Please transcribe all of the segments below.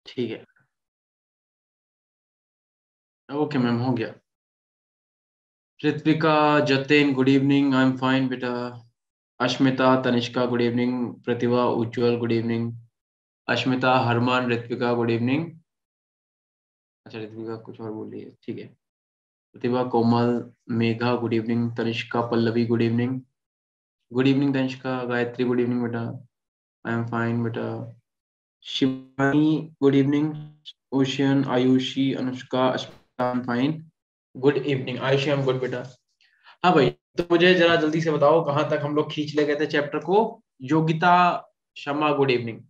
ठीक है, okay ma'am, हो गया। Ritvika, Jatin, good evening. I am fine बेटा। Ashmita, Tanishka, good evening. Pratibha, Ujjwal, good evening. Ashmita, Harman, Ritvika, good evening. अच्छा, ऋत्विका कुछ और बोल रही है, ठीक है। Pratibha, Komal, Megha, good evening. Tanishka, Pallavi, good evening. Good evening Tanishka. Gayatri, good evening बेटा। आई एम फाइन बेटा। Shivani, good evening. Ocean, Ayushi, Anushka, Ashmita, I am fine. Good evening Ayushi, I am good बेटा। हाँ भाई, तो मुझे जरा जल्दी से बताओ कहाँ तक हम लोग खींच ले गए थे चैप्टर को। योगिता, शमा, गुड इवनिंग।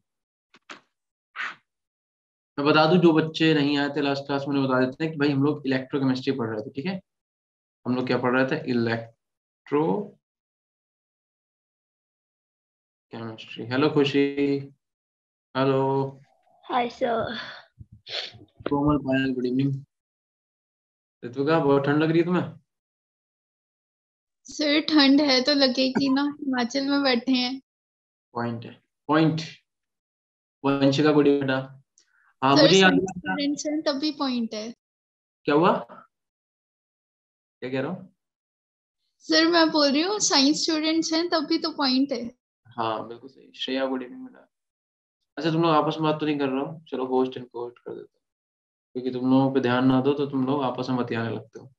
मैं बता दूं, जो बच्चे नहीं आए थे लास्ट क्लास में, उन्हें बता देते हैं कि भाई हम लोग इलेक्ट्रोकेमिस्ट्री पढ़ रहे थे, ठीक है। हम लोग क्या पढ़ रहे थे? Electro chemistry. Hello Khushi. Hello hi sir. Komal, Payal, good evening. Rituka, बहुत ठंड लग रही है तुम्हें? सर ठंड है तो लगेगी ना, हिमाचल में बैठे हैं। पॉइंट है, पॉइंट। वंशिका, गुड इवनिंग बेटा। हाँ, सर मुझे याद साइंस है। स्टूडेंट्स हैं तभी पॉइंट है। क्या हुआ? क्या कह रहा हूँ? सर मैं बोल रही हूँ साइंस स्टूडेंट्स हैं तभी तो पॉइंट है। हाँ बिल्कुल सही। श्रेया, गुड इवनिंग बेटा। अच्छा, तुम लोग आपस में बात तो नहीं कर रहे हो? चलो होस्ट एंड होस्ट कर देते हो, क्योंकि तुम लोगों पे ध्यान ना दो तो तुम लोग आपस में बतियाने लगते हो।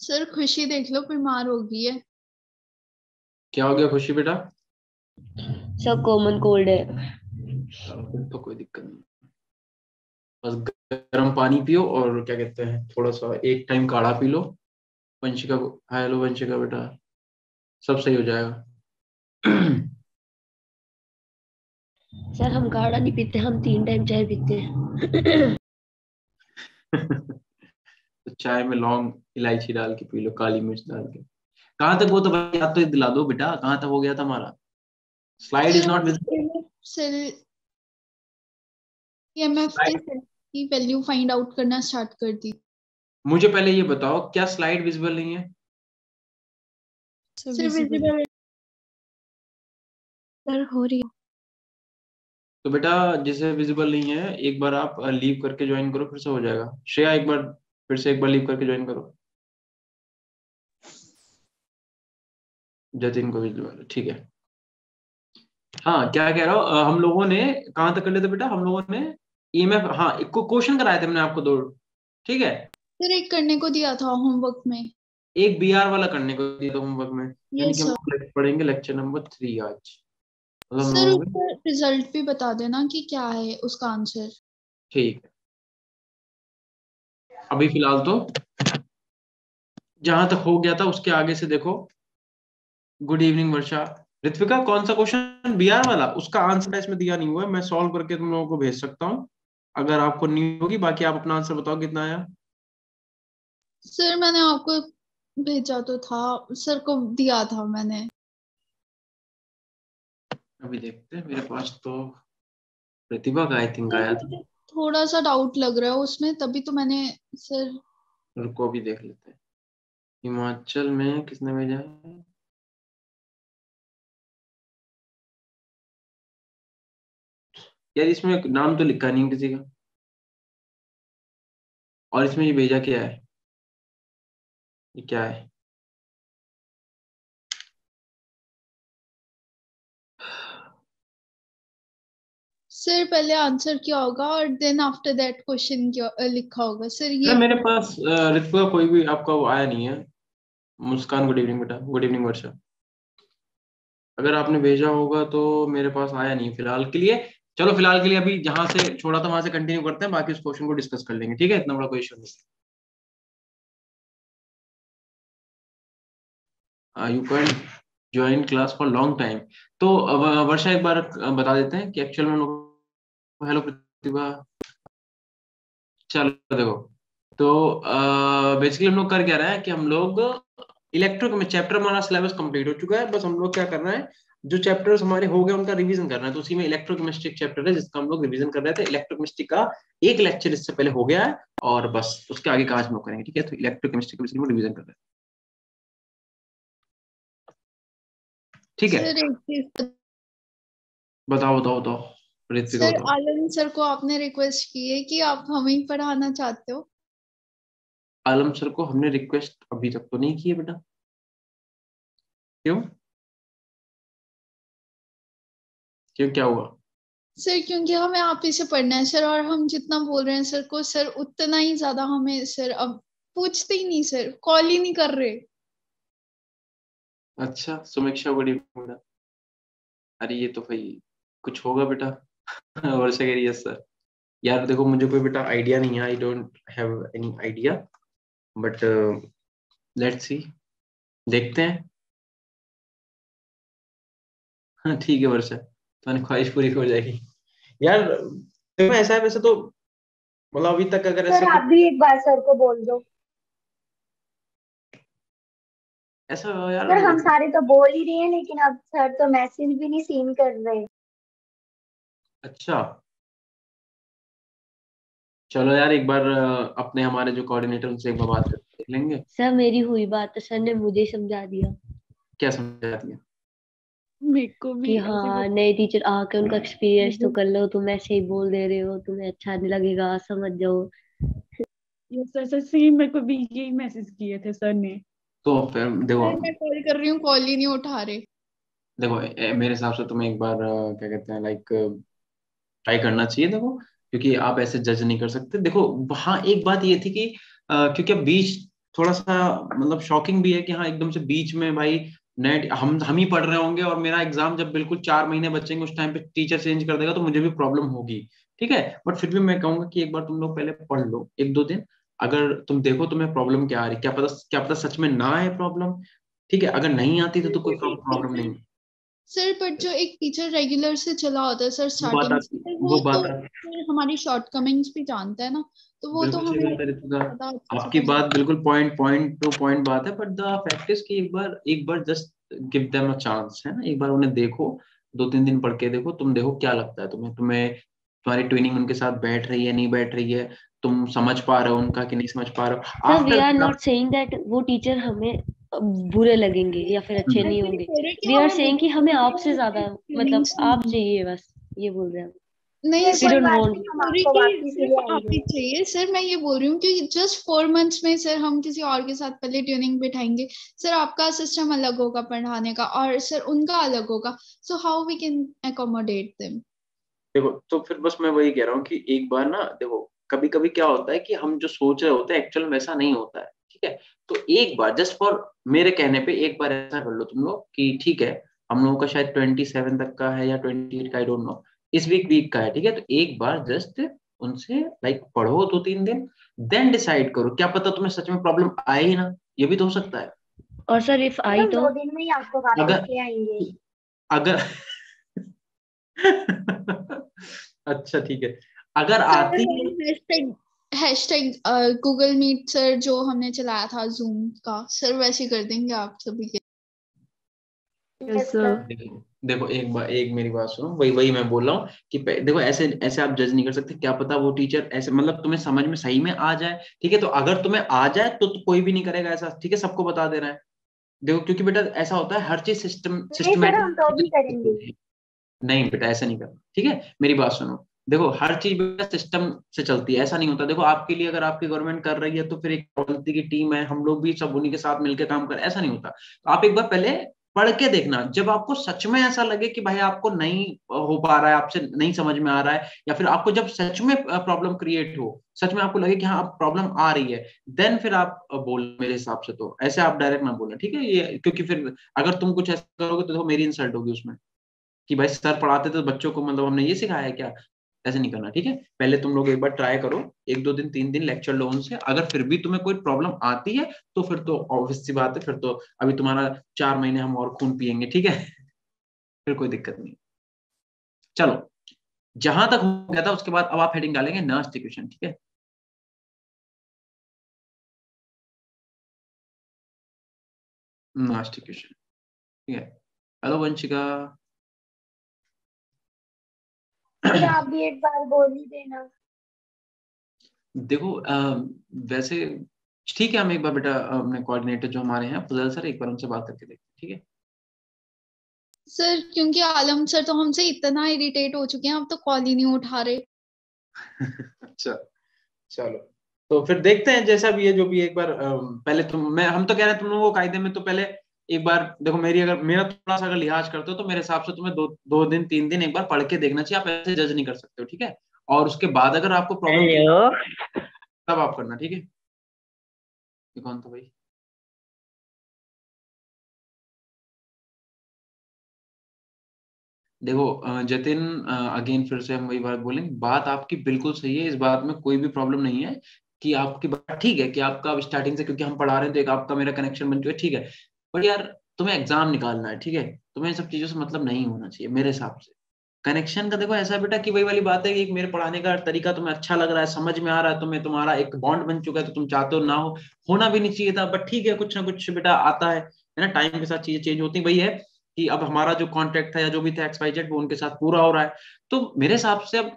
सर खुशी देख लो बीमार हो गई है। क्या हो गया खुशी बेटा? सर कॉमन कोल्ड है। चलो फिर तो कोई दिक्कत नहीं। बस गर्म पानी पियो और क्या कहते हैं, थोड़ा सा एक टाइम काढ़ा पी लो। वंशिका को, हेलो वंशिका बेटा, सब सही हो जाएगा। सर हम काढ़ा नहीं पीते, हम 3 टाइम चाय पीते हैं। तो चाय में लौंग इलायची डाल के पी लो, काली मिर्च डाल के। कहाँ तक वो, तो भाई याद तो दिला दो बेटा, कहाँ तक हो गया था हमारा? Slide is sir not visible. Cell EMF के सेल की वैल्यू फाइंड आउट करना स्टार्ट कर दी। मुझे पहले ये बताओ, क्या स्लाइड विजिबल नहीं है? सर विजिबल सर हो रही है। तो बेटा, जिसे विजिबल नहीं है, एक बार आप लीव करके ज्वाइन करो, फिर से हो जाएगा। श्रेया, एक बार फिर से एक बार लीव करके ज्वाइन करो। जतिन को विजिबल है, ठीक है। हाँ, क्या कह रहा हो? हम लोगों ने कहाँ तक कर लेते बेटा? हम लोगों ने ईएमएफ, हाँ, एक को क्वेश्चन कराए थे मैंने आपको दो, ठीक है। सर एक करने को दिया था होमवर्क में। एक बीआर वाला करने को दिया था होमवर्क में, यानी कि हम सर लोग पढ़ेंगे लेक्चर नंबर 3 आज। मतलब हम सर लोगों को, ऊपर रिजल्ट भी बता देना कि क्या है उसका आंसर। ठीक है। अभी फिलहाल तो जहां तक हो गया था उसके आगे से देखो। गुड इवनिंग वर्षा। ऋत्विका, कौन सा क्वेश्चन बीआर वाला? उसका आंसर इसमें दिया नहीं हुआ है, मैं सॉल्व करके तुम लोगों को भेज सकता हूँ अगर आपको नहीं होगी। बाकी आप अपना आंसर बताओ कितना आया। सर मैंने आपको भेजा तो था, सर को दिया था मैंने। अभी देखते हैं, मेरे पास तो प्रतिभा का आई थिंक सर आया था। मुझे थोड़ा सा डाउट लग रहा है उसमें, तभी तो मैंने सर। रुको अभी देख लेते हैं। हिमाचल में किसने भेजा है? यार इसमें नाम तो लिखा नहीं किसी का, और इसमें ये भेजा क्या है? ये क्या है? सर पहले आंसर क्या होगा और देन आफ्टर दैट क्वेश्चन क्या लिखा होगा सर अरे ये। मेरे पास ऋतु का कोई भी आपका वो आया नहीं है। मुस्कान, गुड इवनिंग बेटा। गुड इवनिंग वर्षा। अगर आपने भेजा होगा तो मेरे पास आया नहीं फिलहाल के लिए। चलो फिलहाल के लिए अभी जहां से छोड़ा था वहां से कंटिन्यू करते हैं, बाकी उस क्वेश्चन को डिस्कस कर लेंगे, ठीक है। इतना बड़ा कोई इशू नहीं। You can join class for long time. तो वर्षा एक बार बता देते हैं कि एक्चुअल में हम लोग, हेलो प्रतिभा, चलो देखो। तो बेसिकली हम लोग कर क्या रहे हैं कि हम लोग इलेक्ट्रो में चैप्टर, हमारा सिलेबस कंप्लीट हो चुका है, बस हम लोग क्या कर रहे हैं, जो चैप्टर्स हमारे हो गए उनका रिवीजन करना है। तो उसी में इलेक्ट्रोकेमिस्ट्री चैप्टर है जिसका हम लोग रिवीजन कर रहे थे। इलेक्ट्रोकेमिस्ट्री का एक लेक्चर इससे पहले हो गया है, और बस उसके आगे का आज हम लोग करेंगे, ठीक है। तो इलेक्ट्रोकेमिस्ट्री का रिवीजन कर रहे हैं। ठीक है, सर एक चीज, बताओ बताओ बताओ ऋत्विका सर बताओ। आलम सर को आपने रिक्वेस्ट की है कि आप हमें ही पढ़ाना चाहते हो? आलम सर को हमने रिक्वेस्ट अभी तक तो नहीं की है बेटा। क्यों? क्यों, क्या हुआ? सर क्योंकि हमें आप ही से पढ़ना है सर, और हम जितना बोल रहे हैं सर को सर उतना ही ज्यादा हमें सर अब पूछते ही नहीं सर, कॉल ही नहीं कर रहे। अच्छा, समीक्षा बड़ी बेटा। अरे ये तो भाई कुछ होगा बेटा। वर्षा कह रही है सर। यार देखो, मुझे कोई बेटा आइडिया नहीं है, I don't have any idea, but let's see, देखते हैं। हाँ ठीक है वर्षा, तुम्हारी ख्वाहिश पूरी हो जाएगी। यार देखो, ऐसा है वैसे तो, मतलब अभी तक अगर सर ऐसा आप कुछ, भी एक बार सर को बोल दो। ऐसा यार, सर हम सारे तो बोल ही रहे हैं, लेकिन अब सर तो मैसेज भी नहीं सीन कर रहे। अच्छा चलो यार, एक बार अपने हमारे जो कोऑर्डिनेटर उनसे एक बार बात करके देख लेंगे। सर मेरी हुई बात तो सर ने मुझे ही समझा दिया क्या समझा दिया? मेरे को कि भी ऐसे हाँ नए टीचर आके उनका एक्सपीरियंस तो कर लो, तुम ऐसे ही बोल दे रहे हो, तुम्हें अच्छा नहीं लगेगा, समझ जाओ। ये सर सर सेम मेरे को भी यही मैसेज किए थे सर ने। तो फिर देखो, सर मैं कॉल कर रही हूँ, कॉल ही नहीं उठा रहे। देखो मेरे हिसाब से तुम्हें एक बार क्या कहते हैं, लाइक ट्राई करना चाहिए देखो, क्योंकि आप ऐसे जज नहीं कर सकते। देखो वहाँ एक बात ये थी कि क्योंकि अब बीच थोड़ा सा मतलब शॉकिंग भी है कि हाँ एकदम से बीच में भाई नेट हम ही पढ़ रहे होंगे और मेरा एग्जाम जब बिल्कुल 4 महीने बचेंगे उस टाइम पे टीचर चेंज कर देगा तो मुझे भी प्रॉब्लम होगी। ठीक है, बट फिर भी मैं कहूंगा कि एक बार तुम लोग पहले पढ़ लो 1-2 दिन। अगर तुम देखो तुम्हें प्रॉब्लम क्या आ रही, क्या पता सच में ना आए प्रॉब्लम। ठीक है, अगर नहीं आती तो कोई सर एक प्रॉब्लम टीचर, नहीं। सर पर जो एक टीचर रेगुलर से चला होता है सर वो बात स्टार्टिंग से, आती, सर वो वो तो बात आती, फिर हमारी शॉर्ट कमिंग्स भी जानता है ना, तो वो तो बिल्कुल सही हमें बात है ऋतुजा, ज्यादा अच्छे से आपकी कर बात सकता बिल्कुल पॉइंट पॉइंट टू पॉइंट बात है, बट द फैक्ट इज कि एक बार just give them a chance, है ना, एक बार उन्हें देखो, 2-3 दिन पढ़ के देखो, तुम देखो क्या लगता है तुम्हें, तुम्हारी ट्रेनिंग उनके साथ बैठ रही है नहीं बैठ रही है, तुम समझ पा रहे हो उनका कि नहीं समझ पा रहे हो sir we are after. Not saying that वो टीचर हमें बुरे लगेंगे या फिर है। अच्छे नहीं ऐसे नहीं होंगे। बोल रहे कि वी आर हमें सेइंग कि हमें आपसे ज्यादा मतलब ट्रेनिंग्स आप चाहिए, बस ये बोल रहे हैं हम। नहीं सर वी सर, कोई डोंट बात वांट। नहीं, हम बोल रही आपको कि वापस ही ले सिर्फ आप आएंगे। ही चाहिए सर। मैं ये बोल रही हूँ कि जस्ट 4 मंथ्स में सर हम किसी और के साथ पहले ट्यूनिंग बिठाएंगे। सर आपका सिस्टम अलग होगा पढ़ाने का और सर उनका अलग होगा, so how we can accommodate them. देखो तो फिर बस मैं वही कह रहा हूँ कि एक बार ना देखो, कभी कभी क्या होता है कि हम जो सोच रहे होते हैं एक्चुअल में वैसा नहीं होता है। ठीक है, तो एक बार जस्ट फॉर मेरे कहने पे एक बार ऐसा कर लो तुम लोग कि ठीक है, हम लोगों का शायद 27 तक का है या 28 का, आई डोंट नो, इस वीक का है। ठीक है, तो एक बार जस्ट उनसे लाइक पढ़ो 2-3 दिन, देन डिसाइड करो, क्या पता तुम्हें सच में प्रॉब्लम आए ही ना, ये भी तो हो सकता है। और सर इफ सर आई हम तो 2 दिन में ही आपको वापस अगर ले आएंगे। अगर अच्छा ठीक है, अगर सर आती है, hashtag hashtag Google Meet sir जो हमने चलाया था जूम का, सर वैसे कर देंगे आप सभी के। Yes yes sir. सर। देखो देखो एक बार एक मेरी बात सुनो, वही वही मैं बोल रहा हूँ कि देखो ऐसे ऐसे आप जज नहीं कर सकते, क्या पता वो टीचर ऐसे मतलब तुम्हें समझ में सही में आ जाए। ठीक है, तो अगर तुम्हें आ जाए तो कोई भी नहीं करेगा ऐसा, ठीक है, सबको बता दे रहा है। देखो क्योंकि बेटा ऐसा होता है, हर चीज नहीं सर, हम तो भी करेंगे। सिस्टमेटिक। नहीं बेटा ऐसा नहीं करना, ठीक है, मेरी बात सुनो। देखो हर चीज बेटा सिस्टम से चलती है, ऐसा नहीं होता। देखो आपके लिए अगर आपकी गवर्नमेंट कर रही है तो फिर एक गलती की टीम है, हम लोग भी सब उन्हीं के साथ मिलकर काम कर, ऐसा नहीं होता। तो आप एक बार पहले पढ़ के देखना, जब आपको सच में ऐसा लगे कि भाई आपको नहीं हो पा रहा है, आपसे नहीं समझ में आ रहा है, या फिर आपको जब सच में प्रॉब्लम क्रिएट हो, सच में आपको लगे कि हाँ अब प्रॉब्लम आ रही है, देन फिर आप बोल, मेरे हिसाब से तो ऐसे आप डायरेक्ट ना बोलना, ठीक है, ये क्योंकि फिर अगर तुम कुछ ऐसा करोगे तो देखो मेरी इंसल्ट होगी उसमें, कि भाई सर पढ़ाते थे तो बच्चों को मतलब हमने ये सिखाया है क्या। ऐसे नहीं करना, ठीक है, पहले तुम लोग एक बार ट्राई करो, 1-2 दिन 3 दिन लेक्चर लो उनसे, अगर फिर भी तुम्हें कोई प्रॉब्लम आती है तो फिर तो ऑब्वियस सी बात है, फिर तो अभी तुम्हारा 4 महीने हम और खून पियेंगे, ठीक है। फिर कोई दिक्कत नहीं। चलो, जहां तक हो गया था उसके बाद अब आप हेडिंग डालेंगे नास्ट क्वेश्चन, ठीक है, नास्ट क्वेश्चन, ठीक है। हेलो वंशिका। सर आप भी एक बार बोल ही देना। देखो वैसे ठीक है, हम एक बार बेटा अपने कोऑर्डिनेटर जो हमारे हैं फजल सर, एक बार उनसे बात करके देखते हैं, ठीक है। सर क्योंकि आलम सर तो हमसे इतना इरिटेट हो चुके हैं, अब तो कॉल ही नहीं उठा रहे। अच्छा चलो, तो फिर देखते हैं जैसा भी है जो भी है। एक बार पहले हम तो कह रहे हैं तुम लोगों को कायदे में तो पहले एक बार देखो, अगर मेरा थोड़ा सा अगर लिहाज करते हो तो मेरे हिसाब से तुम्हें 2 दिन 3 दिन एक बार पढ़ के देखना चाहिए। आप ऐसे जज नहीं कर सकते हो, ठीक है? और उसके बाद अगर आपको प्रॉब्लम तब आप करना, ठीक है? ये कौन था भाई? देखो जतिन, अगेन फिर से हम वही बात बोलेंगे, बात आपकी बिल्कुल सही है, इस बात में कोई भी प्रॉब्लम नहीं है कि आपकी बात ठीक है कि आपका अब स्टार्टिंग से क्योंकि हम पढ़ा रहे हैं तो एक आपका मेरा कनेक्शन बन चुका है, ठीक है। बट यार तुम्हें एग्जाम निकालना है, ठीक है? तुम्हें इन सब चीजों से मतलब नहीं होना चाहिए मेरे हिसाब से। कनेक्शन का देखो ऐसा बेटा कि वही वाली बात है कि एक मेरे पढ़ाने का तरीका तुम्हें अच्छा लग रहा है, समझ में आ रहा है तुम्हें, तुम्हारा एक बॉन्ड बन चुका है, तो तुम चाहते हो ना हो, होना भी नहीं चाहिए था, बट ठीक है कुछ ना कुछ बेटा आता है ना, टाइम के साथ चीजें चेंज होती है। वही है कि अब हमारा जो कॉन्ट्रैक्ट था या जो भी था XYZ वो उनके साथ पूरा हो रहा है, तो मेरे हिसाब से अब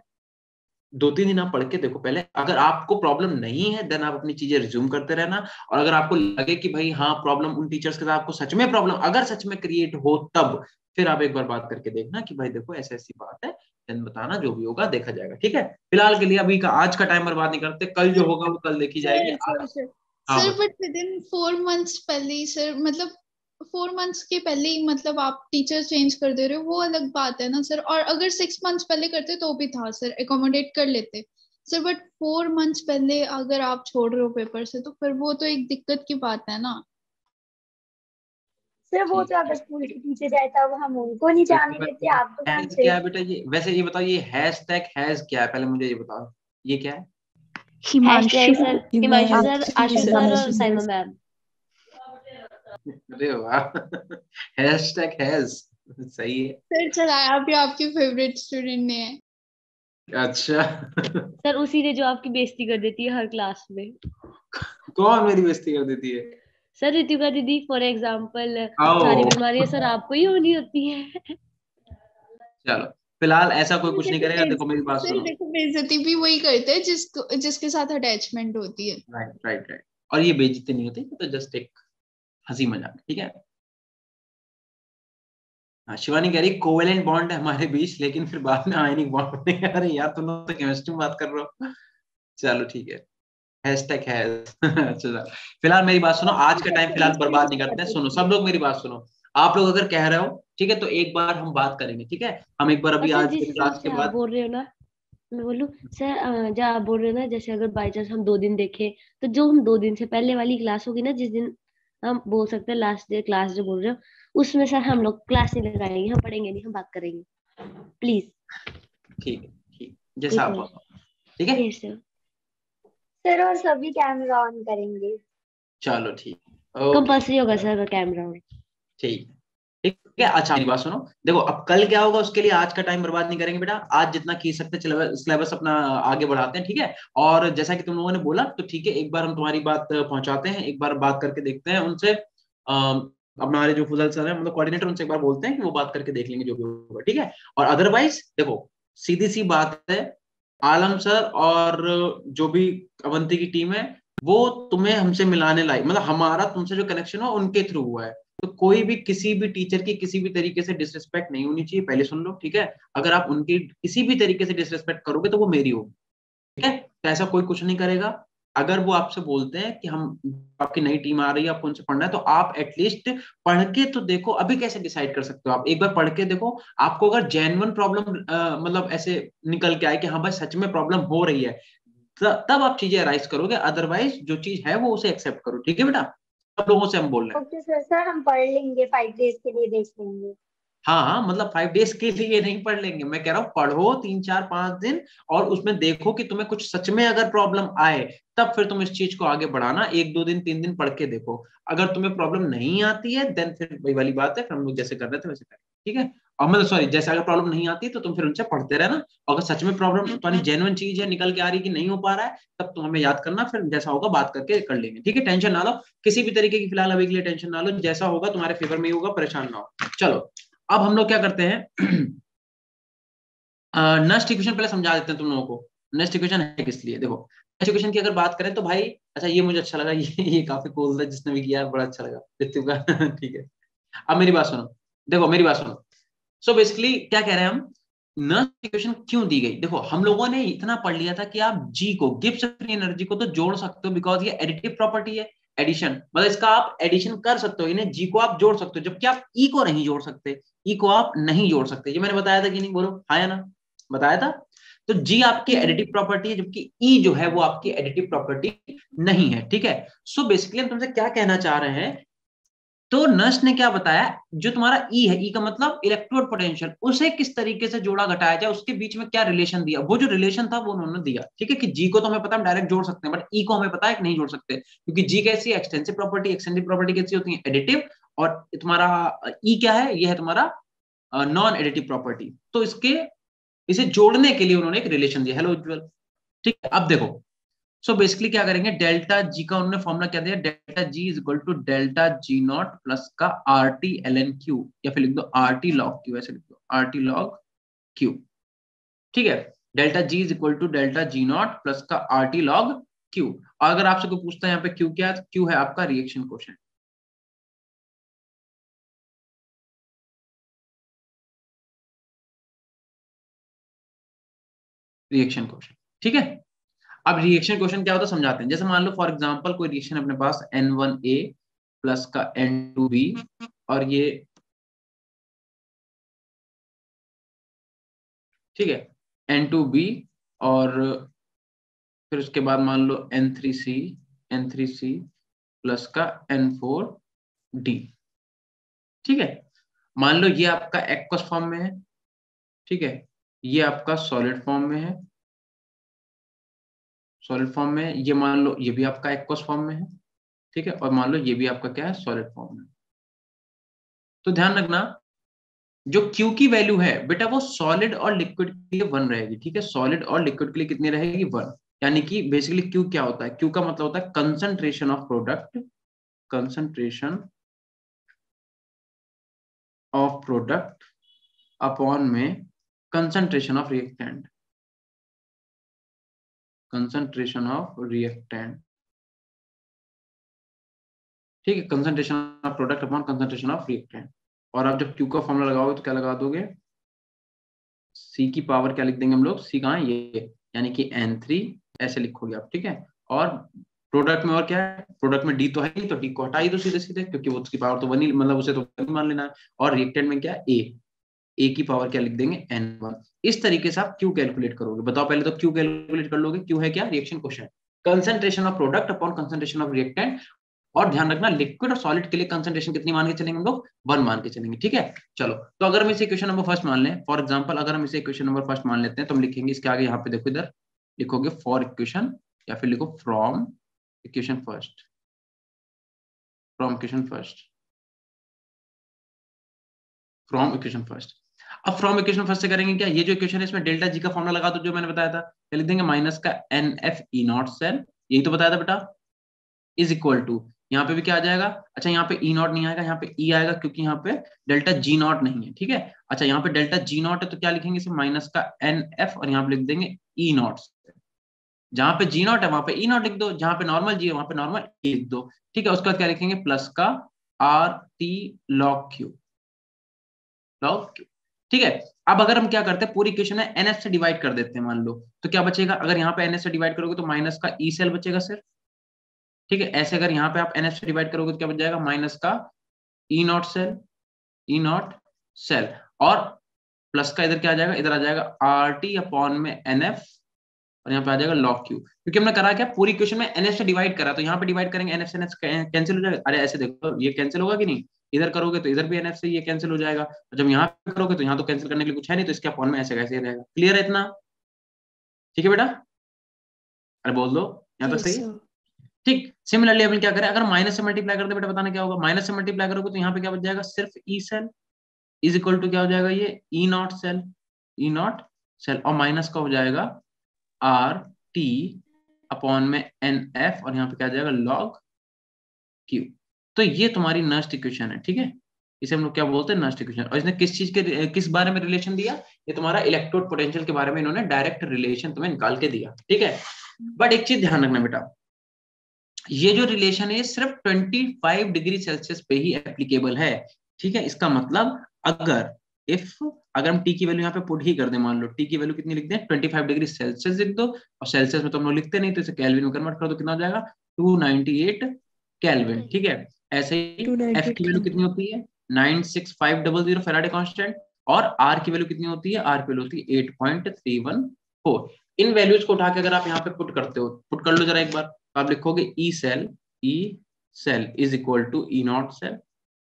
2-3 दिन आप पढ़ के देखो पहले। अगर आपको प्रॉब्लम नहीं है देन आप अपनी चीजें रिज्यूम करते रहना, और अगर आपको लगे कि भाई हाँ प्रॉब्लम उन टीचर्स के साथ आपको सच में प्रॉब्लम अगर सच में क्रिएट हो, तब फिर आप एक बार बात करके देखना कि भाई देखो ऐसी ऐसी बात है, देन बताना, जो भी होगा देखा जाएगा, ठीक है? फिलहाल के लिए अभी का आज का टाइम बर्बाद नहीं करते, कल जो होगा वो कल देखी जाएगी। सर हाँ sir but with in 4 months पहले ही सर, मतलब 4 मंथ्स के पहले ही मतलब आप टीचर चेंज कर दे रहे हो, वो अलग बात है ना सर। और अगर 6 मंथ्स पहले करते तो भी था सर, एकोमोडेट कर लेते सर, बट 4 मंथ्स पहले अगर आप छोड़ रहे हो पेपर से तो फिर वो तो एक दिक्कत की बात है ना। सर वो तो अगर स्कूल के टीचर जाए तब हम उनको नहीं जाने देते, आप तो हैज पूछे। क्या है बेटा? ये वैसे ये बताओ, ये हैशटैग हैज क्या है? पहले मुझे ये बताओ, ये क्या है? हैशटैग सर हिमांशु सर, आशु सर और हिमांशु साइमा सर। मैम। अरे वाह हैशटैग हैज, सही है। सर चलाया भी आपके फेवरेट स्टूडेंट ने है। अच्छा सर उसी ने जो आपकी बेइज्जती कर देती है हर क्लास में। कौन मेरी बेइज्जती कर देती है? सर ऋतिका दीदी फॉर एग्जाम्पल, सारी आओ बीमारियां सर आपको ही होनी होती है। चलो, फिलहाल ऐसा कोई कुछ नहीं देखो करेगा। देखो मेरी बात सर सुनो। देखो, बेइज्जती भी वही करते हैं जिसके साथ अटैचमेंट होती है। Right right right. और ये बेइज्जती नहीं होती, ये तो जस्ट एक हंसी मजाक, ठीक है? हाँ, शिवानी कह रही कोवेलेंट बॉन्ड है हमारे बीच, लेकिन फिर बाद में आयनिक बॉन्ड बनेगा। अरे यार तुम लोग तो केमिस्ट्री में बात कर रहे हो। चलो ठीक है, हैशटैग है अच्छा चलो। फिलहाल मेरी बात सुनो, आज का टाइम फिलहाल बर्बाद नहीं करते हैं। सुनो सब लोग मेरी बात सुनो, आप लोग अगर कह रहे हो ठीक है तो एक बार हम बात करेंगे, ठीक है? हम एक बार और अभी सर आज जिस के हिसाब क्लास के से आप बाद। बोल रहे हो ना, मैं बोलूँ सर, जो आप बोल रहे हो ना, जैसे अगर बाई चांस हम 2 दिन देखें, तो जो हम 2 दिन से पहले वाली क्लास होगी ना, जिस दिन हम बोल सकते हैं लास्ट डे क्लास जो बोल रहे हो, उसमें सर हम लोग क्लास नहीं लगाएंगे, हम पढ़ेंगे नहीं, हम बात करेंगे प्लीज। ठीक है, ठीक, जैसा आप बोलो, ठीक है? Yes sir. सर और सभी कैमरा ऑन करेंगे। चलो ठीक, ओके, कंपल्सरी होगा सर कैमरा। ठीक ठीक है। अच्छा मेरी बात सुनो, देखो अब कल क्या होगा उसके लिए आज का टाइम बर्बाद नहीं करेंगे बेटा, आज जितना खींच सकते सिलेबस अपना आगे बढ़ाते हैं, ठीक है? और जैसा कि तुम लोगों ने बोला तो ठीक है, एक बार हम तुम्हारी बात पहुंचाते हैं, एक बार बात करके देखते हैं उनसे। हमारे जो फुजल सर है मतलब कोऑर्डिनेटर, उनसे एक बार बोलते हैं कि वो बात करके देख लेंगे जो भी होगा, ठीक है? और अदरवाइज देखो सीधी सी बात है, आलम सर और जो भी अवंती की टीम है वो तुम्हें हमसे मिलाने लाई, मतलब हमारा तुमसे जो कनेक्शन हो उनके थ्रू हुआ है, तो कोई भी किसी भी टीचर की किसी भी तरीके से डिसरिस्पेक्ट नहीं होनी चाहिए, पहले सुन लो, ठीक है? अगर आप उनकी किसी भी तरीके से डिसरिस्पेक्ट करोगे तो वो मेरी होगी, ठीक है? तो ऐसा कोई कुछ नहीं करेगा। अगर वो आपसे बोलते हैं कि हम आपकी नई टीम आ रही है आपको उनसे पढ़ना है, तो आप एटलीस्ट पढ़ के तो देखो। अभी कैसे डिसाइड कर सकते हो? आप एक बार पढ़ के देखो, आपको अगर जेन्युइन प्रॉब्लम मतलब ऐसे निकल के आए कि हाँ भाई सच में प्रॉब्लम हो रही है, तब आप चीजें अराइज करोगे, अदरवाइज जो चीज है वो उसे एक्सेप्ट करो, ठीक है बेटा? सब लोगों से हम बोल रहे हैं। ओके सर, सर हम पढ़ लेंगे, 5 डेज के लिए देख लेंगे। हाँ हाँ, मतलब 5 डेज के लिए नहीं पढ़ लेंगे, मैं कह रहा हूँ पढ़ो 3 4 5 दिन, और उसमें देखो कि तुम्हें कुछ सच में अगर प्रॉब्लम आए, तब फिर तुम इस चीज को आगे बढ़ाना। 1 2 दिन 3 दिन पढ़ के देखो, अगर तुम्हें प्रॉब्लम नहीं आती है देन फिर वही वाली बात है, फिर हम लोग जैसे कर रहे थे वैसे करें, ठीक है? और मतलब सॉरी, जैसे अगर प्रॉब्लम नहीं आती तो तुम फिर उनसे पढ़ते रहना, और अगर सच में प्रॉब्लम तुम्हारी जेन्युइन चीज है निकल के आ रही कि नहीं हो पा रहा है, तब तुम हमें याद करना, फिर जैसा होगा बात करके कर लेंगे, ठीक है? टेंशन ना लो किसी भी तरीके की, फिलहाल अभी के लिए टेंशन ना लो, जैसा होगा तुम्हारे फेवर में ही होगा, परेशान ना हो। चलो अब हम लोग क्या करते हैं नेक्स्ट इक्वेशन पहले समझा देते हैं तुम लोगों को, नेक्स्ट इक्वेशन है किस लिए। देखो नेक्स्ट इक्वेशन की अगर बात करें तो भाई, अच्छा ये मुझे अच्छा लगा, ये काफी कूल था, जिसने भी किया बड़ा अच्छा लगा ऋतिक का ठीक है। अब मेरी बात सुनो, देखो मेरी बात सुनो, सो बेसिकली क्या कह रहे हैं हम, नर्स्ट इक्वेशन क्यों दी गई? देखो हम लोगों ने इतना पढ़ लिया था कि आप जी को, गिब्स फ्री एनर्जी को तो जोड़ सकते हो बिकॉज ये एडिटिव प्रॉपर्टी है, एडिशन मतलब इसका आप एडिशन कर सकते हो, इन्हें जी को आप जोड़ सकते हो, जबकि आप ई को नहीं जोड़ सकते, ई को आप नहीं जोड़ सकते। ये मैंने बताया था कि नहीं, बोलो हाँ या ना, बताया था। तो जी आपकी एडिटिव प्रॉपर्टी है, जबकि ई जो है वो आपकी एडिटिव प्रॉपर्टी नहीं है, ठीक है। सो बेसिकली हम तुमसे क्या कहना चाह रहे हैं, तो नर्स ने क्या बताया, जो तुम्हारा ई है, ई का मतलब इलेक्ट्रोड पोटेंशियल, उसे किस तरीके से जोड़ा घटाया जाए, उसके बीच में क्या रिलेशन दिया, वो जो रिलेशन था वो उन्होंने दिया, ठीक है। कि जी को तो हमें पता है हम डायरेक्ट जोड़ सकते हैं, बट ई को हमें पता है कि नहीं जोड़ सकते, क्योंकि जी कैसी है, एक्सटेंसिव प्रॉपर्टी, एक्सटेंसिव प्रॉपर्टी कैसी होती है, एडिटिव, और तुम्हारा ई क्या है, ये है तुम्हारा नॉन एडिटिव प्रॉपर्टी। तो इसे जोड़ने के लिए उन्होंने एक रिलेशन दिया। हेलो उज्जवल, ठीक है। अब देखो, सो बेसिकली क्या करेंगे, डेल्टा जी का उन्होंने फॉर्मूला क्या दिया, delta G is equal to delta G not plus का R T L N Q, या फिर लिख दो आर टी लॉग क्यू, ऐसे लिख दो आर टी लॉग क्यू, ठीक है। Delta G is equal to delta G not plus का आर टी लॉग क्यू। और अगर आपसे कोई पूछता है यहाँ पे क्यू क्या है, क्यू है आपका रिएक्शन कोएफिशिएंट, रिएक्शन कोएफिशिएंट, ठीक है। अब रिएक्शन क्वेश्चन क्या होता है समझाते हैं। जैसे मान लो फॉर एग्जांपल कोई रिएक्शन अपने पास N1A प्लस का N2B, और ये ठीक है N2B, और फिर उसके बाद मान लो N3C प्लस का N4D, ठीक है। मान लो ये आपका एक्वस फॉर्म में है, ठीक है, ये आपका सॉलिड फॉर्म में है, सॉलिड फॉर्म में है, ये मान लो ये भी आपका एक्वस फॉर्म में है, ठीक है, और मान लो ये भी आपका क्या है, सॉलिड फॉर्म में। तो ध्यान रखना, जो Q की वैल्यू है बेटा वो सॉलिड और लिक्विड के लिए 1 रहेगी, ठीक है, सॉलिड और लिक्विड के लिए कितनी रहेगी, 1। यानी कि बेसिकली Q क्या होता है, Q का मतलब होता है concentration of product, concentration of product upon में concentration of reactant, concentration of reactant, ठीक है, concentration of product upon concentration of reactant. और आप जब Q का फॉर्मूला लगाओगे तो क्या लगा दोगे, C की पावर क्या लिख देंगे हम लोग, C कहाँ है ये, यानी कि N3 ऐसे लिखोगे आप, ठीक है। और प्रोडक्ट में और क्या है, प्रोडक्ट में D तो है ही, तो D को हटा ही दो सीधे सीधे, क्योंकि वो उसकी पावर तो 1 ही, मतलब उसे तो 1 मान लेना है। और रिएक्टेंट में क्या है, A की पावर क्या लिख देंगे, N1। इस तरीके से आप Q कैलकुलेट करोगे। बताओ पहले तो Q कैलकुलेट कर लोगे, Q है क्या, reaction coefficient, concentration of product upon concentration of reactant. और ध्यान रखना लिक्विड और सॉलिड के लिए कंसंट्रेशन कितनी मान के चलेंगे हम लोग, 1 मान के चलेंगे, ठीक है। चलो, तो अगर हम इसे इक्वेशन नंबर फर्स्ट मान लें, फॉर एग्जांपल अगर हम इसे इक्वेशन नंबर फर्स्ट मान लेते हैं, तो हम लिखेंगे इसके आगे, यहाँ पे देखो इधर लिखोगे फॉर इक्वेशन, या फिर लिखो from equation first, from equation first, from equation first. अब फ्रॉम इक्वेशन फर्स्ट से करेंगे क्या, ये जो इक्वेशन है इसमें डेल्टा जी का फॉर्मूला लगा दो, जो मैंने बताया था, लिख देंगे माइनस का NF E नॉट सेल, यही तो बताया था बेटा, इज इक्वल टू, यहाँ पे भी क्या आ जाएगा, अच्छा यहाँ पे ई नॉट नहीं आएगा, यहाँ पे ई आएगा, क्योंकि यहाँ पे डेल्टा जी नॉट नहीं है, ठीक है। अच्छा यहाँ पे डेल्टा जी नॉट है, तो क्या लिखेंगे इसे, माइनस का NF, और यहाँ पे लिख देंगे ई नॉट, जहां पे जी नॉट है वहां पे ई नॉट लिख दो, जहां पे नॉर्मल जी है वहां पे नॉर्मल ई लिख दो, ठीक है। उसके बाद क्या लिखेंगे, प्लस का RT log Q, log Q, ठीक है। अब अगर हम क्या करते हैं, पूरी इक्वेशन है NF से डिवाइड कर देते हैं, मान लो, तो क्या बचेगा, अगर यहाँ पे NF से डिवाइड करोगे तो माइनस का ई सेल बचेगा सिर्फ, ठीक है। ऐसे अगर यहाँ पे आप NF से डिवाइड करोगे तो क्या बच जाएगा, माइनस का E not cell, E not cell, और प्लस का इधर क्या आ जाएगा, इधर आ जाएगा RT अपॉन में NF, और यहाँ पे आ जाएगा log Q, क्योंकि हमने करा क्या, पूरी इक्वेशन में NF से डिवाइड करा, तो यहाँ पे डिवाइड करेंगे NF से NF कैंसिल हो जाएगा। अरे ऐसे देखो, ये कैंसिल होगा कि नहीं, इधर करोगे तो इधर भी NF से ये कैंसिल हो जाएगा, और जब यहाँ पे करोगे तो यहाँ तो कैंसिल करने के लिए कुछ है नहीं, तो इसके अपॉन में ऐसे कैसे रहेगा। क्लियर है इतना, ठीक है बेटा, अरे बोल दो, यहाँ तक सही है, ठीक। सिमिलरली अपन क्या करें, अगर माइनस से मल्टीप्लाई कर दे बेटा, बताना क्या होगा, माइनस से मल्टीप्लाई करोगे तो यहाँ पे क्या बच जाएगा, सिर्फ E cell is equal to क्या हो जाएगा, ये E not cell, E not cell, और माइनस का हो जाएगा RT अपॉन में NF, और यहाँ पे क्या आ जाएगा, log Q। तो ये तुम्हारी नस्ट इक्वेशन है, ठीक है, इसे हम लोग क्या बोलते हैं, नस्ट इक्वेशन। और इसने किस चीज के, किस बारे में रिलेशन दिया, ये तुम्हारा इलेक्ट्रोड पोटेंशियल के बारे में इन्होंने डायरेक्ट रिलेशन तुम्हें निकाल के दिया, ठीक है। बट एक चीज ध्यान रखना बेटा, ये जो रिलेशन है सिर्फ 25 डिग्री सेल्सियस पे ही एप्लीकेबल है, ठीक है। इसका मतलब अगर इफ अगर हम टी की वैल्यू यहाँ पे पुट ही कर दें, मान लो टी की वैल्यू कितनी लिख दें 25 डिग्री सेल्सियस लिख दो, और सेल्सियस में तो हम लोग लिखते नहीं, तो इसे केल्विन में कन्वर्ट कर दो, कितना हो जाएगा 298 केल्विन। ठीक है, ऐसे ही एफ की वैल्यू कितनी होती है 96500 फैराडे कांस्टेंट, और आर की वैल्यू कितनी होती है, आर की वैल्यू होती है 8.314। इन वैल्यूज को उठा के अगर आप यहाँ पे पुट करते हो, पुट कर लो जरा एक बार, तो आप लिखोगे E cell is equal to E not cell,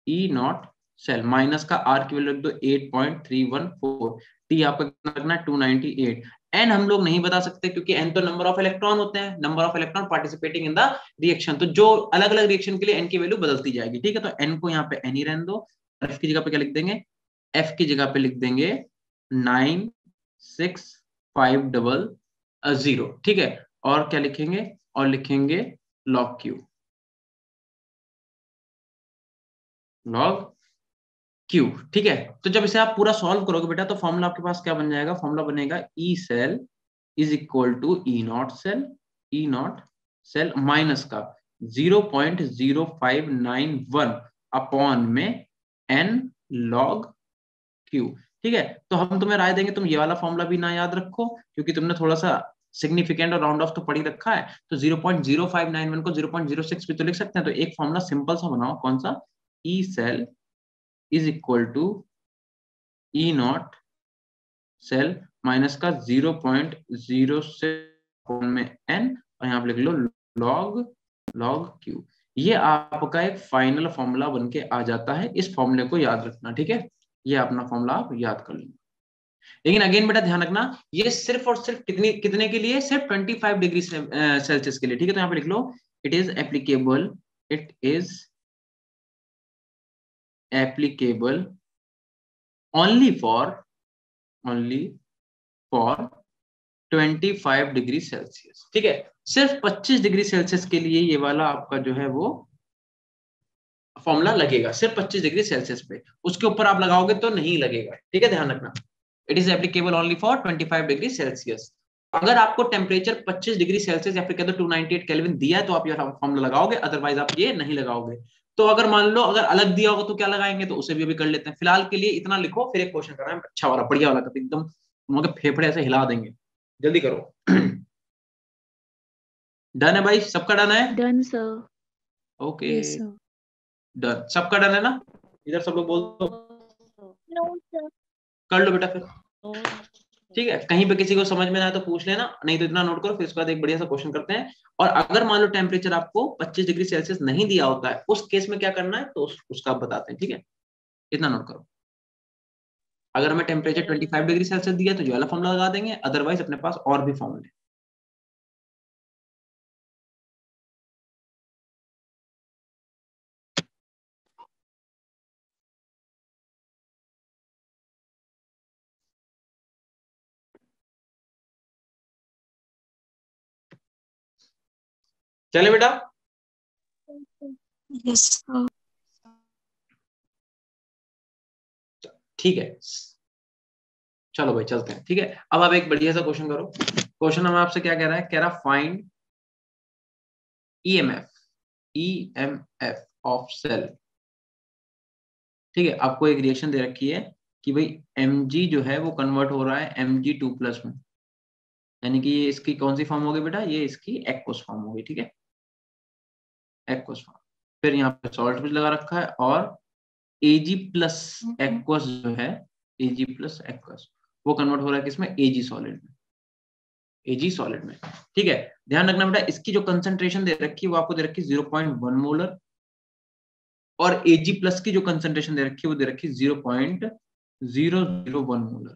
E not cell minus का आर की वैल्यू रख दो 8.314, टी आपका कितना रखना है 298, एन हम लोग नहीं बता सकते क्योंकि एन तो नंबर ऑफ इलेक्ट्रॉन होते हैं, number of electron participating in the reaction, तो जो अलग अलग रिएक्शन के लिए एन की वैल्यू बदलती जाएगी। ठीक है, तो एन को यहाँ पे एन ही रहने दो, एफ की जगह पे क्या लिख देंगे, एफ की जगह पे लिख देंगे 96500। ठीक है, और क्या लिखेंगे, और लिखेंगे log Q, log Q। ठीक है, तो जब इसे आप पूरा सॉल्व करोगे बेटा, तो फॉर्मूला आपके पास क्या बन जाएगा, फॉर्मूला बनेगा E cell is equal to E not cell minus का 0.0591 अपॉन में n log Q। ठीक है, तो हम तुम्हें राय देंगे तुम ये वाला फॉर्मूला भी ना याद रखो, क्योंकि तुमने थोड़ा सा सिग्निफिकेंट और राउंड ऑफ तो पढ़ ही रखा है, तो 0.0591 को 0.06 भी तो लिख सकते हैं। तो एक फॉर्मूला सिंपल सा बनाओ, कौन सा, E cell is equal to E not cell minus का 0.06 में n, और यहाँ पे लिख लो log Q। ये आपका एक फाइनल फॉर्मूला बन के आ जाता है, इस फॉर्मूले को याद रखना। ठीक है, ये अपना फॉर्मूला आप याद कर लेंगे। लेकिन अगेन बेटा ध्यान रखना, ये सिर्फ और सिर्फ कितने के लिए, सिर्फ 25 डिग्री सेल्सियस के लिए। ठीक है, तो यहाँ पे लिख लो it is applicable only for 25 degree celsius. ठीक है, सिर्फ 25 डिग्री सेल्सियस के लिए ये वाला आपका जो है वो फॉर्मूला लगेगा, सिर्फ 25 डिग्री सेल्सियस पे, उसके ऊपर आप लगाओगे तो नहीं लगेगा। ठीक है, ध्यान रखना, it is applicable only for 25 degree Celsius. अगर आपको टेम्परेचर 25 डिग्री सेल्सियस या फिर कहते 298 केल्विन दिया है तो आप ये फॉर्मूला लगाओगे, अदरवाइज आप ये नहीं लगाओगे। तो अगर मान लो अगर अलग दिया होगा तो क्या लगाएंगे, तो उसे भी अभी कर लेते हैं। फिलहाल के लिए इतना लिखो, फिर एक क्वेश्चन करना है अच्छा वाला बढ़िया वाला, एकदम तुमके फेफड़े ऐसे हिला देंगे, जल्दी करो। डन है भाई, सबका डन है, done sir. Okay yes sir. Done, सबका डन है ना, इधर सब लोग बोल दो, नो सर। कर लो बेटा फिर। ठीक है, कहीं पे किसी को समझ में ना आए तो पूछ लेना, नहीं तो इतना नोट करो, फिर उसके बाद एक बढ़िया सा क्वेश्चन करते हैं। और अगर मान लो टेम्परेचर आपको 25 डिग्री सेल्सियस नहीं दिया होता है, उस केस में क्या करना है तो उसका आप बताते हैं। ठीक है, इतना नोट करो, अगर हमें टेम्परेचर 25 डिग्री सेल्सियस दिया तो ये वाला फॉर्मूला लगा देंगे, अदरवाइज अपने पास और भी फॉर्मूले। चले बेटा, यस सर। ठीक है, चलो भाई चलते हैं। ठीक है, अब आप एक बढ़िया सा क्वेश्चन करो। क्वेश्चन हम आपसे क्या कह रहा है, कह रहा फाइंड ईएमएफ ऑफ सेल। ठीक है, आपको एक रिएक्शन दे रखी है कि भाई Mg जो है वो कन्वर्ट हो रहा है Mg2+ में, यानी कि ये इसकी कौन सी फॉर्म होगी बेटा, ये इसकी एक्वस फॉर्म होगी। ठीक है, एक्वस फॉर्म। फिर यहाँ पे सॉल्ट भी लगा रखा है, और Ag+ एक्वस जो है, Ag+ एक्वस वो कन्वर्ट हो रहा है किसमें, Ag सॉलिड में, Ag सॉलिड में। ठीक है, ध्यान रखना बेटा, इसकी जो कंसंट्रेशन दे रखी है वो आपको दे रखी है 0.1 मोलर, और Ag+ की जो कंसंट्रेशन दे रखी है वो दे रखी है 0.001 मोलर।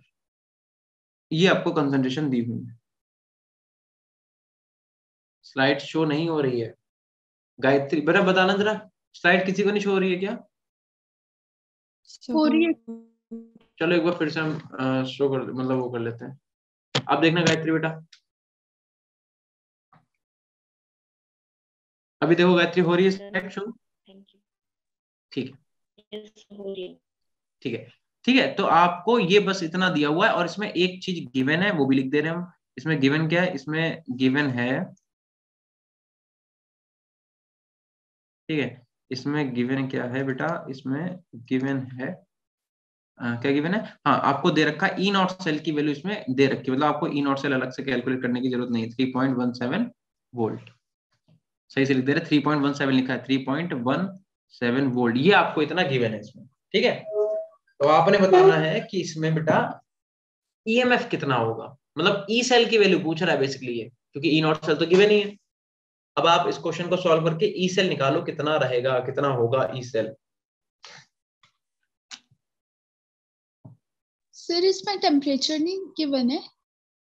ये आपको कंसंट्रेशन दी हुई है। स्लाइड शो नहीं हो रही है गायत्री, बेटा बताना जरा, स्लाइड किसी को नहीं शो हो रही है क्या? हो रही है। चलो एक बार फिर से हम शो कर, मतलब वो कर लेते हैं। आप देखना गायत्री बेटा, अभी देखो गायत्री हो रही है स्लाइड शो? ठीक है, ठीक है, ठीक है। तो आपको ये बस इतना दिया हुआ है, और इसमें एक चीज गिवन है वो भी लिख दे रहे हैं हम। इसमें गिवन क्या है, इसमें गिवन है, ठीक है, इसमें गिवन क्या है बेटा, इसमें गिवन है क्या गिवन है, हाँ आपको दे रखा है ई नॉट सेल की वैल्यू इसमें दे रखी है, मतलब आपको ई नॉट सेल अलग से कैलकुलेट करने की जरूरत नहीं है। 3.17 वोल्ट सही से लिख दे रहे, 3.17 लिखा है, 3.17 वोल्ट, ये आपको इतना गिवन है इसमें, ठीक है। तो आपने बताना है कि इसमें बेटा ईएमएफ कितना होगा, मतलब ई सेल की वैल्यू पूछ रहा है बेसिकली ये, क्योंकि ई नॉट सेल तो गिवन ही है। अब आप इस क्वेश्चन को सॉल्व करके ई सेल निकालो, कितना रहेगा, कितना होगा ई सेल। सर इसमें टेम्परेचर नहीं गिवन है।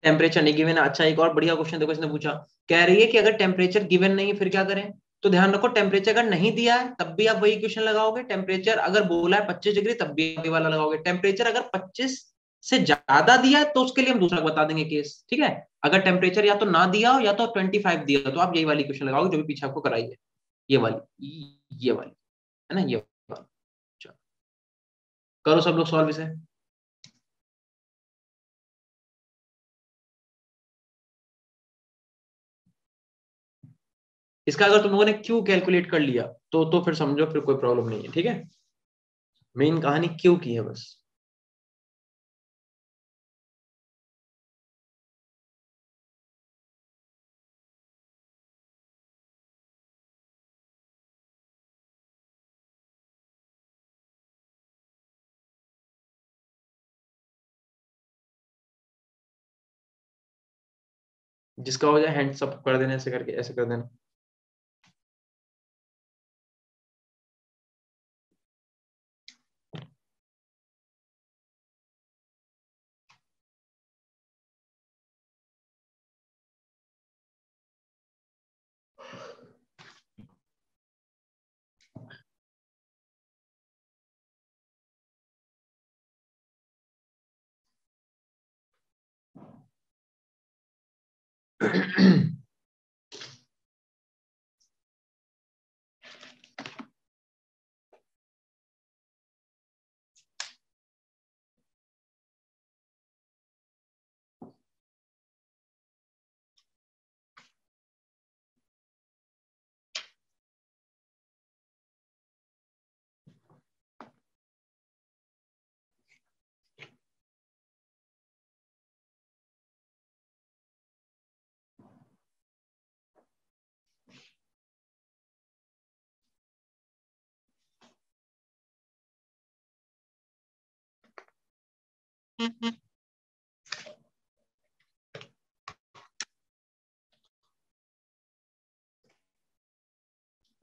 टेम्परेचर नहीं गिवन है, अच्छा एक और बढ़िया क्वेश्चन देखो, इसने पूछा, कह रही है कि अगर टेम्परेचर गिवन नहीं है फिर क्या करें। तो ध्यान रखो, टेम्परेचर अगर नहीं दिया है तब भी आप वही क्वेश्चन लगाओगे, टेम्परेचर अगर बोला है 25 डिग्री तब भी आप ये वाला लगाओगे, टेम्परेचर अगर 25 से ज्यादा दिया है तो उसके लिए हम दूसरा बता देंगे केस, ठीक है। अगर टेम्परेचर या तो ना दिया हो या तो 25 दिया हो तो आप यही वाली क्वेश्चन लगाओगे जो भी पीछे आपको कराई है, ये वाली है ना, ये वाली। चलो करो सब लोग सॉल्व इसे। इसका अगर तुम लोगों ने क्यू कैलकुलेट कर लिया तो फिर समझो फिर कोई प्रॉब्लम नहीं है, ठीक है। मेन कहानी क्यू की है बस। जिसका हो जाए हैंड्स अप कर देना, ऐसे करके ऐसे कर देना।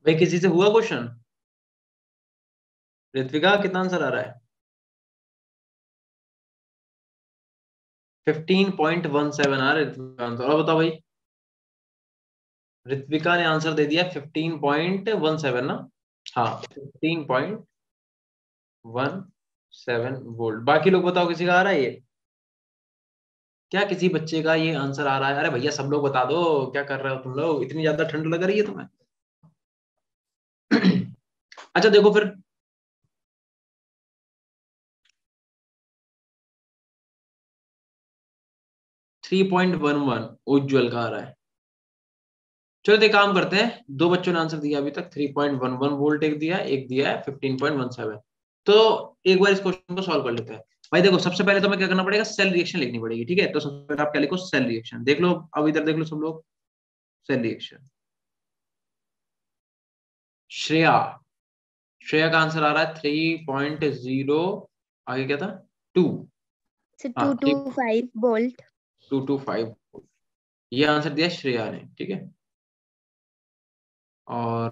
भाई किसी से हुआ क्वेश्चन? ऋत्विका कितना आंसर आ रहा है? 15.17 आ रहा है ऋत्विका आंसर। और बताओ भाई, ऋत्विका ने आंसर दे दिया 15.17 ना, हाँ 15.17 वोल्ट। बाकी लोग बताओ किसी का आ रहा है ये? क्या किसी बच्चे का ये आंसर आ रहा है? अरे भैया सब लोग बता दो, क्या कर रहे हो तुम लोग, इतनी ज्यादा ठंड लग रही है तुम्हें? अच्छा देखो फिर, थ्री पॉइंट वन वन उज्ज्वल का आ रहा है। चलो एक काम करते हैं, दो बच्चों ने आंसर दिया अभी तक, 3.11 वोल्ट एक दिया है 15.17। तो एक बार इस क्वेश्चन को सॉल्व कर लेते हैं। भाई देखो सबसे पहले तो मैं क्या करना पड़ेगा, सेल रिएक्शन लिखनी पड़ेगी, ठीक है। तो सबसे पहले आप क्या लिखो, सेल रिएक्शन। देख लो अब इधर देख लो सब लोग, सेल रिएक्शन। श्रेया, श्रेया का आंसर आ रहा है 3.0, आगे क्या था, 2, हाँ 225 वोल्ट। 225, ये आंसर दिया श्रेया ने, ठीक है। और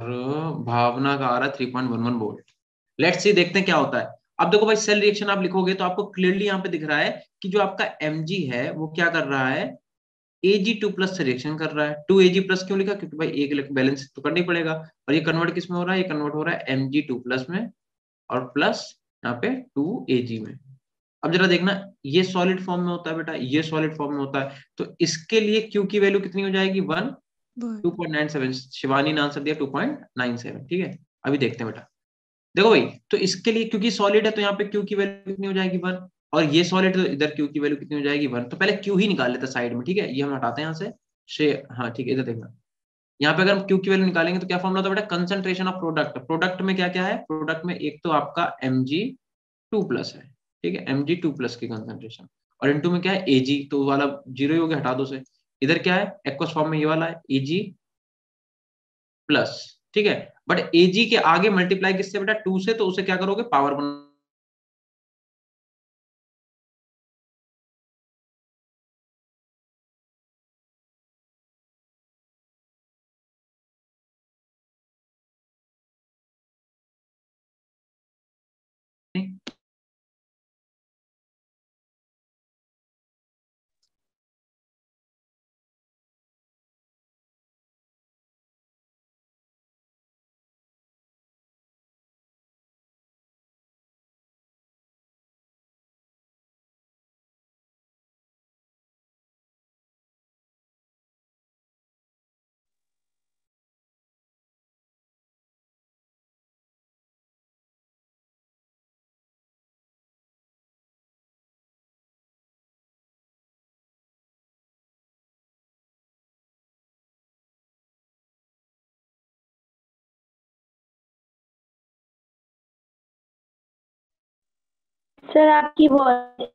भावना का आ रहा है 3.11 वोल्ट। लेट्स सी, देखते हैं क्या होता है। अब देखो भाई, सेल रिएक्शन आप लिखोगे तो आपको क्लियरली यहाँ पे दिख रहा है कि जो आपका Mg है वो क्या कर रहा है, Ag2+ से रिएक्शन कर रहा है। 2Ag+ क्यों लिखा, क्योंकि भाई एक बैलेंस तो करना ही पड़ेगा। और ये कन्वर्ट किस में हो रहा है, ये कन्वर्ट हो रहा है Mg2+ में, और प्लस यहाँ पे 2Ag में। अब जरा देखना, ये सॉलिड फॉर्म में होता है बेटा, ये सॉलिड फॉर्म में होता है, तो इसके लिए Q की वैल्यू कितनी हो जाएगी, 2.97। शिवानी ने आंसर दिया 2.97, ठीक है। अभी देखते हैं बेटा, देखो भाई, तो इसके लिए क्योंकि सॉलिड है तो यहाँ पे Q की वैल्यू कितनी हो जाएगी, 1। और ये सॉलिड, तो इधर Q की वैल्यू कितनी हो जाएगी, 1। तो पहले Q ही निकाल लेते हैं साइड में, ठीक है। ये हम हटाते हैं यहाँ से, हाँ ठीक है, इधर देखना। यहाँ पे अगर हम Q की वैल्यू निकालेंगे तो क्या फॉर्मूला होता है बेटा, कंसंट्रेशन ऑफ प्रोडक्ट। प्रोडक्ट में क्या क्या है, प्रोडक्ट में एक तो आपका Mg2+ है, ठीक है, Mg2+ की कंसंट्रेशन, और इनटू में क्या है Ag, तो वाला जीरो ही हो गया, हटा दो से। इधर क्या है एक्वस फॉर्म में, ये वाला है Ag+, ठीक है। बट Ag के आगे मल्टीप्लाई किससे बेटा, 2 से, तो उसे क्या करोगे पावर बना, सर आपकी वॉइस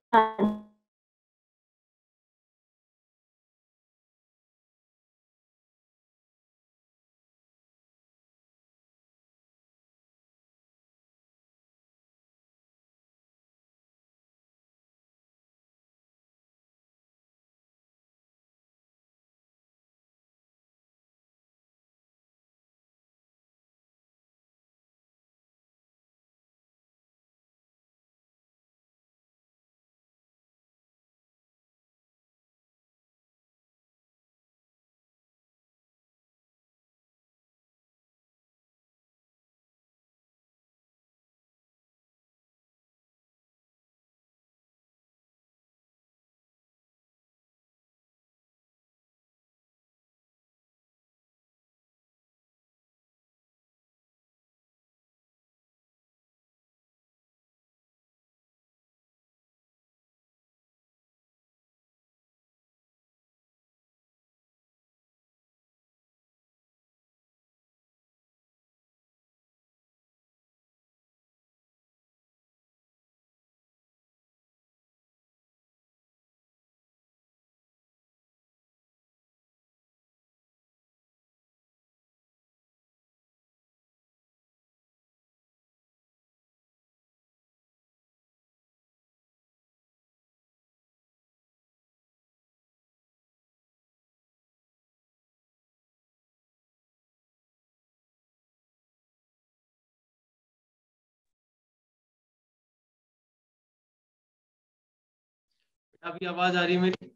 अभी आवाज आ रही है मेरी?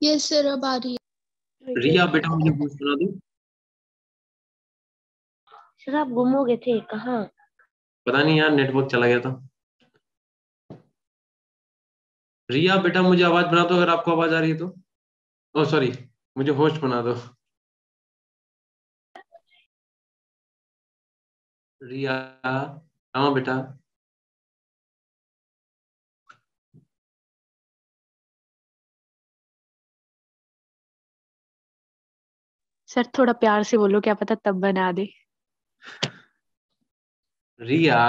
यस सर अब आ रही है। रिया बेटा मुझे कुछ सुना दो। सर आप गुम हो गए थे कहाँ? पता नहीं यार, नेटवर्क चला गया था। रिया बेटा मुझे आवाज बना दो, अगर आपको आवाज आ रही है तो। ओ सॉरी, मुझे होस्ट बना दो। रिया, हाँ बेटा। सर थोड़ा प्यार से बोलो, क्या पता तब बना दे। रिया,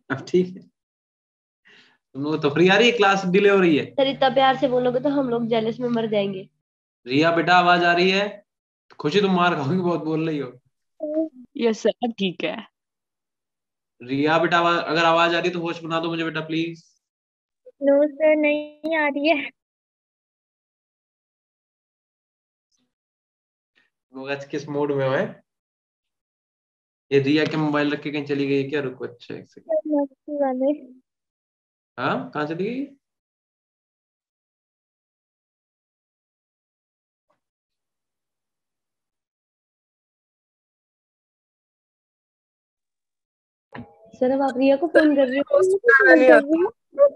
अब ठीक है। तुम लोग तफरी आ रही है, क्लास डिले हो रही है। सर इतना प्यार से बोलोगे तो हम लोग जेलस में मर जाएंगे। रिया बेटा आवाज आ रही है? खुशी तुम मार खाओगी, बहुत बोल रही हो। यस सर अब ठीक है। रिया बेटा अगर आवाज आ रही है तो होस्ट बना दो मुझे बेटा प्लीज। नो सर नहीं आ रही है। तुम लोग आज किस मूड में हो है? ये रिया के मोबाइल रख के कहीं चली गई है क्या? रुको, अच्छा एक सेकंड। सर मस्ती वाले। हाँ, कहाँ चली गई? सर अब आप रिया को फोन कर रहे हो? होस्ट बनाना नहीं आता।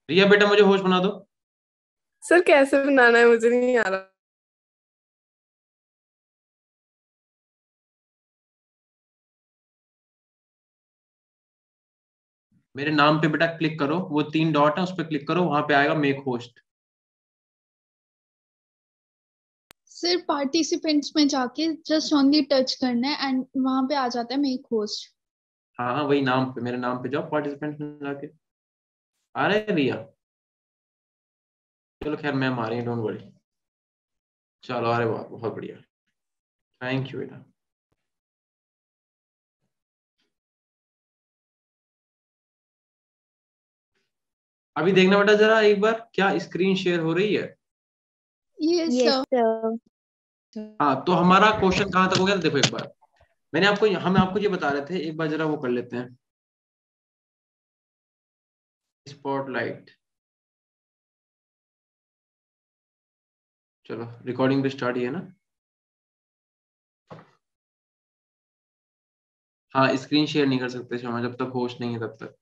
रिया बेटा मुझे होस्ट बना दो। सर कैसे बनाना है मुझे नहीं आ रहा। मेरे नाम पे बेटा क्लिक करो, वो 3 डॉट है उस पर क्लिक करो, वहां पे आएगा मेक होस्ट। सर पार्टिसिपेंट्स में जाके जस्ट ओनली टच करना है एंड वहां पे आ जाता है मेक होस्ट। हाँ हाँ वही नाम पे, मेरे नाम पे जाओ पार्टिसिपेंट में जाके। आ रहे हैं भैया? चलो खैर मैम आ रही है, डोंट वरी। चलो अरे वाह बहुत बढ़िया, थैंक यू बेटा। अभी देखना बेटा जरा एक बार, क्या स्क्रीन शेयर हो रही है? Yes yes sir. सर। हाँ तो हमारा क्वेश्चन कहाँ तक हो गया देखो एक बार। मैंने आपको, हम आपको ये बता रहे थे, एक बार जरा वो कर लेते हैं स्पॉटलाइट। चलो रिकॉर्डिंग भी स्टार्ट ही है ना? हाँ स्क्रीन शेयर नहीं कर सकते शर्मा, जब तक होस्ट नहीं है तब तक।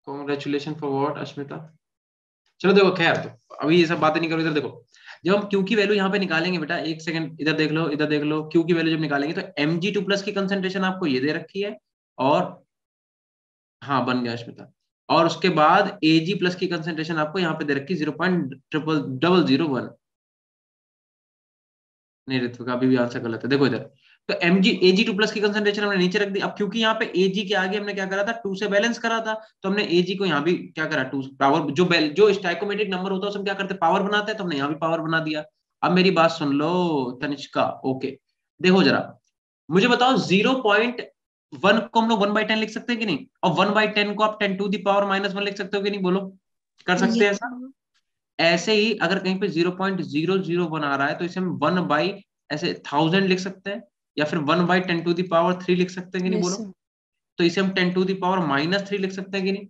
Congratulation for what Ashmita? चलो देखो खैर, तो अभी ये सब बातें नहीं करो। इधर देखो, जब हम क्यू की वैल्यू यहाँ पे निकालेंगे बेटा, एक सेकंड इधर देख लो, इधर देख लो, क्यू की वैल्यू जब निकालेंगे तो Mg2+ की कंसेंट्रेशन आपको ये दे रखी है, और हाँ बन गया अश्मिता, और उसके बाद Ag+ की कंसेंट्रेशन आपको यहाँ पे दे रखी 0.00001। नहीं ऋत्विका अभी भी आंसर गलत है, देखो इधर। तो Ag2+ की कंसेंट्रेशन हमने नीचे रख दी। अब क्योंकि यहाँ पे Ag के आगे हमने क्या करा था, 2 से बैलेंस करा था, तो हमने Ag को यहाँ भी क्या करा, 2 पावर, जो स्टाइकोमेट्रिक नंबर होता है उसमें क्या करते हैं, पावर बनाते हैं, तो हमने यहाँ भी पावर बना दिया। अब मेरी बात सुन लो तनिष्का, ओके देखो जरा, मुझे बताओ 0.1 को हम लोग 1/10 लिख सकते हैं कि नहीं, और 1/10 को आप 10⁻⁻1 लिख सकते हो कि नहीं, बोलो कर सकते हैं ऐसा? ऐसे ही अगर कहीं पे 0.001 आ रहा है तो इसे हम 1 ऐसे 1000 लिख सकते हैं, या फिर 1/10⁻³ लिख सकते हैं कि नहीं, बोलो। तो इसे हम 10⁻³ लिख सकते हैं कि नहीं,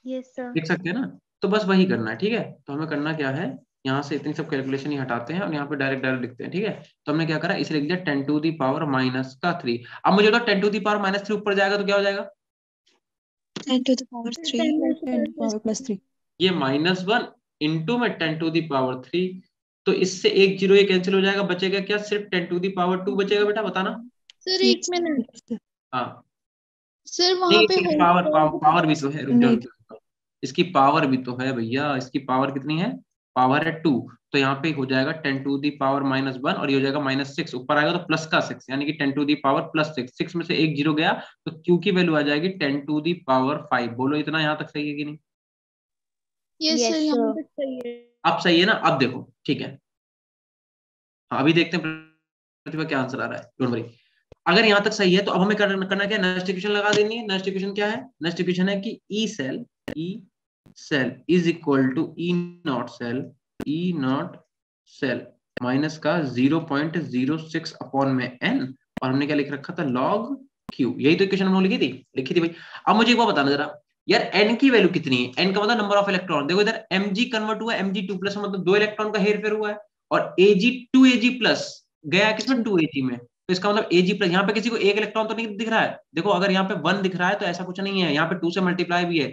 यस सर। लिख सकते हैं ना? तो बस वही करना है, ठीक है। तो हमें करना क्या है, यहाँ से इतनी सब कैलकुलेशन ही हटाते हैं और यहाँ पे डायरेक्ट डायरेक्ट लिखते हैं, ठीक है। तो हमने क्या करा, इसे लिख दिया 10⁻³ अब मुझे बताओ 10⁻³ ऊपर जाएगा तो क्या हो जाएगा, 10⁻³ ये -1 इंटू में 10⁻³ तो इससे एक जीरो ये कैंसिल हो जाएगा, बचेगा क्या, सिर्फ 10⁻² बचेगा बेटा, बताना। सर एक मिनट, हाँ सर वहां नहीं पे इसकी होल पावर भी तो है, रुक जाओ रुक जाओ। इसकी पावर भी तो है भैया, इसकी पावर कितनी है, पावर है 2। तो यहाँ पे हो जाएगा 10⁻⁻1 और ये हो जाएगा -6, ऊपर आएगा तो प्लस का 6, यानी कि 10⁻+6, 6 में से एक जीरो गया तो क्यू की वैल्यू आ जाएगी 10⁻5। बोलो इतना यहाँ तक सही है कि नहीं? यस सर, यस यहाँ सर। तक सही है। अब सही है ना? अब देखो ठीक है, हाँ अभी देखते हैं प्रतिभा क्या आंसर आ रहा है, डोंट वरी। अगर यहाँ तक सही है तो अब हमें करना क्या है, नेक्स्ट इक्वेशन लगा देनी है। नेक्स्ट इक्वेशन क्या है, नेक्स्ट इक्वेशन है कि E cell is equal to E not cell minus का 0.06 अपॉन में n, और हमने क्या लिख रखा था, log q। यही तो इक्वेशन हमने लिखी थी भाई। अब मुझे एक बार बताना जरा यार, n की वैल्यू कितनी है, n का मतलब नंबर ऑफ इलेक्ट्रॉन। देखो इधर mg कन्वर्ट हुआ है Mg2+, मतलब 2 इलेक्ट्रॉन का हेरफेर हुआ है, और Ag गया किसमें, 2Ag में। तो इसका मतलब Ag+, यहाँ पे किसी को एक इलेक्ट्रॉन तो नहीं दिख रहा है, देखो अगर यहाँ पे 1 दिख रहा है तो ऐसा कुछ नहीं है, यहाँ पे 2 से मल्टीप्लाई भी है।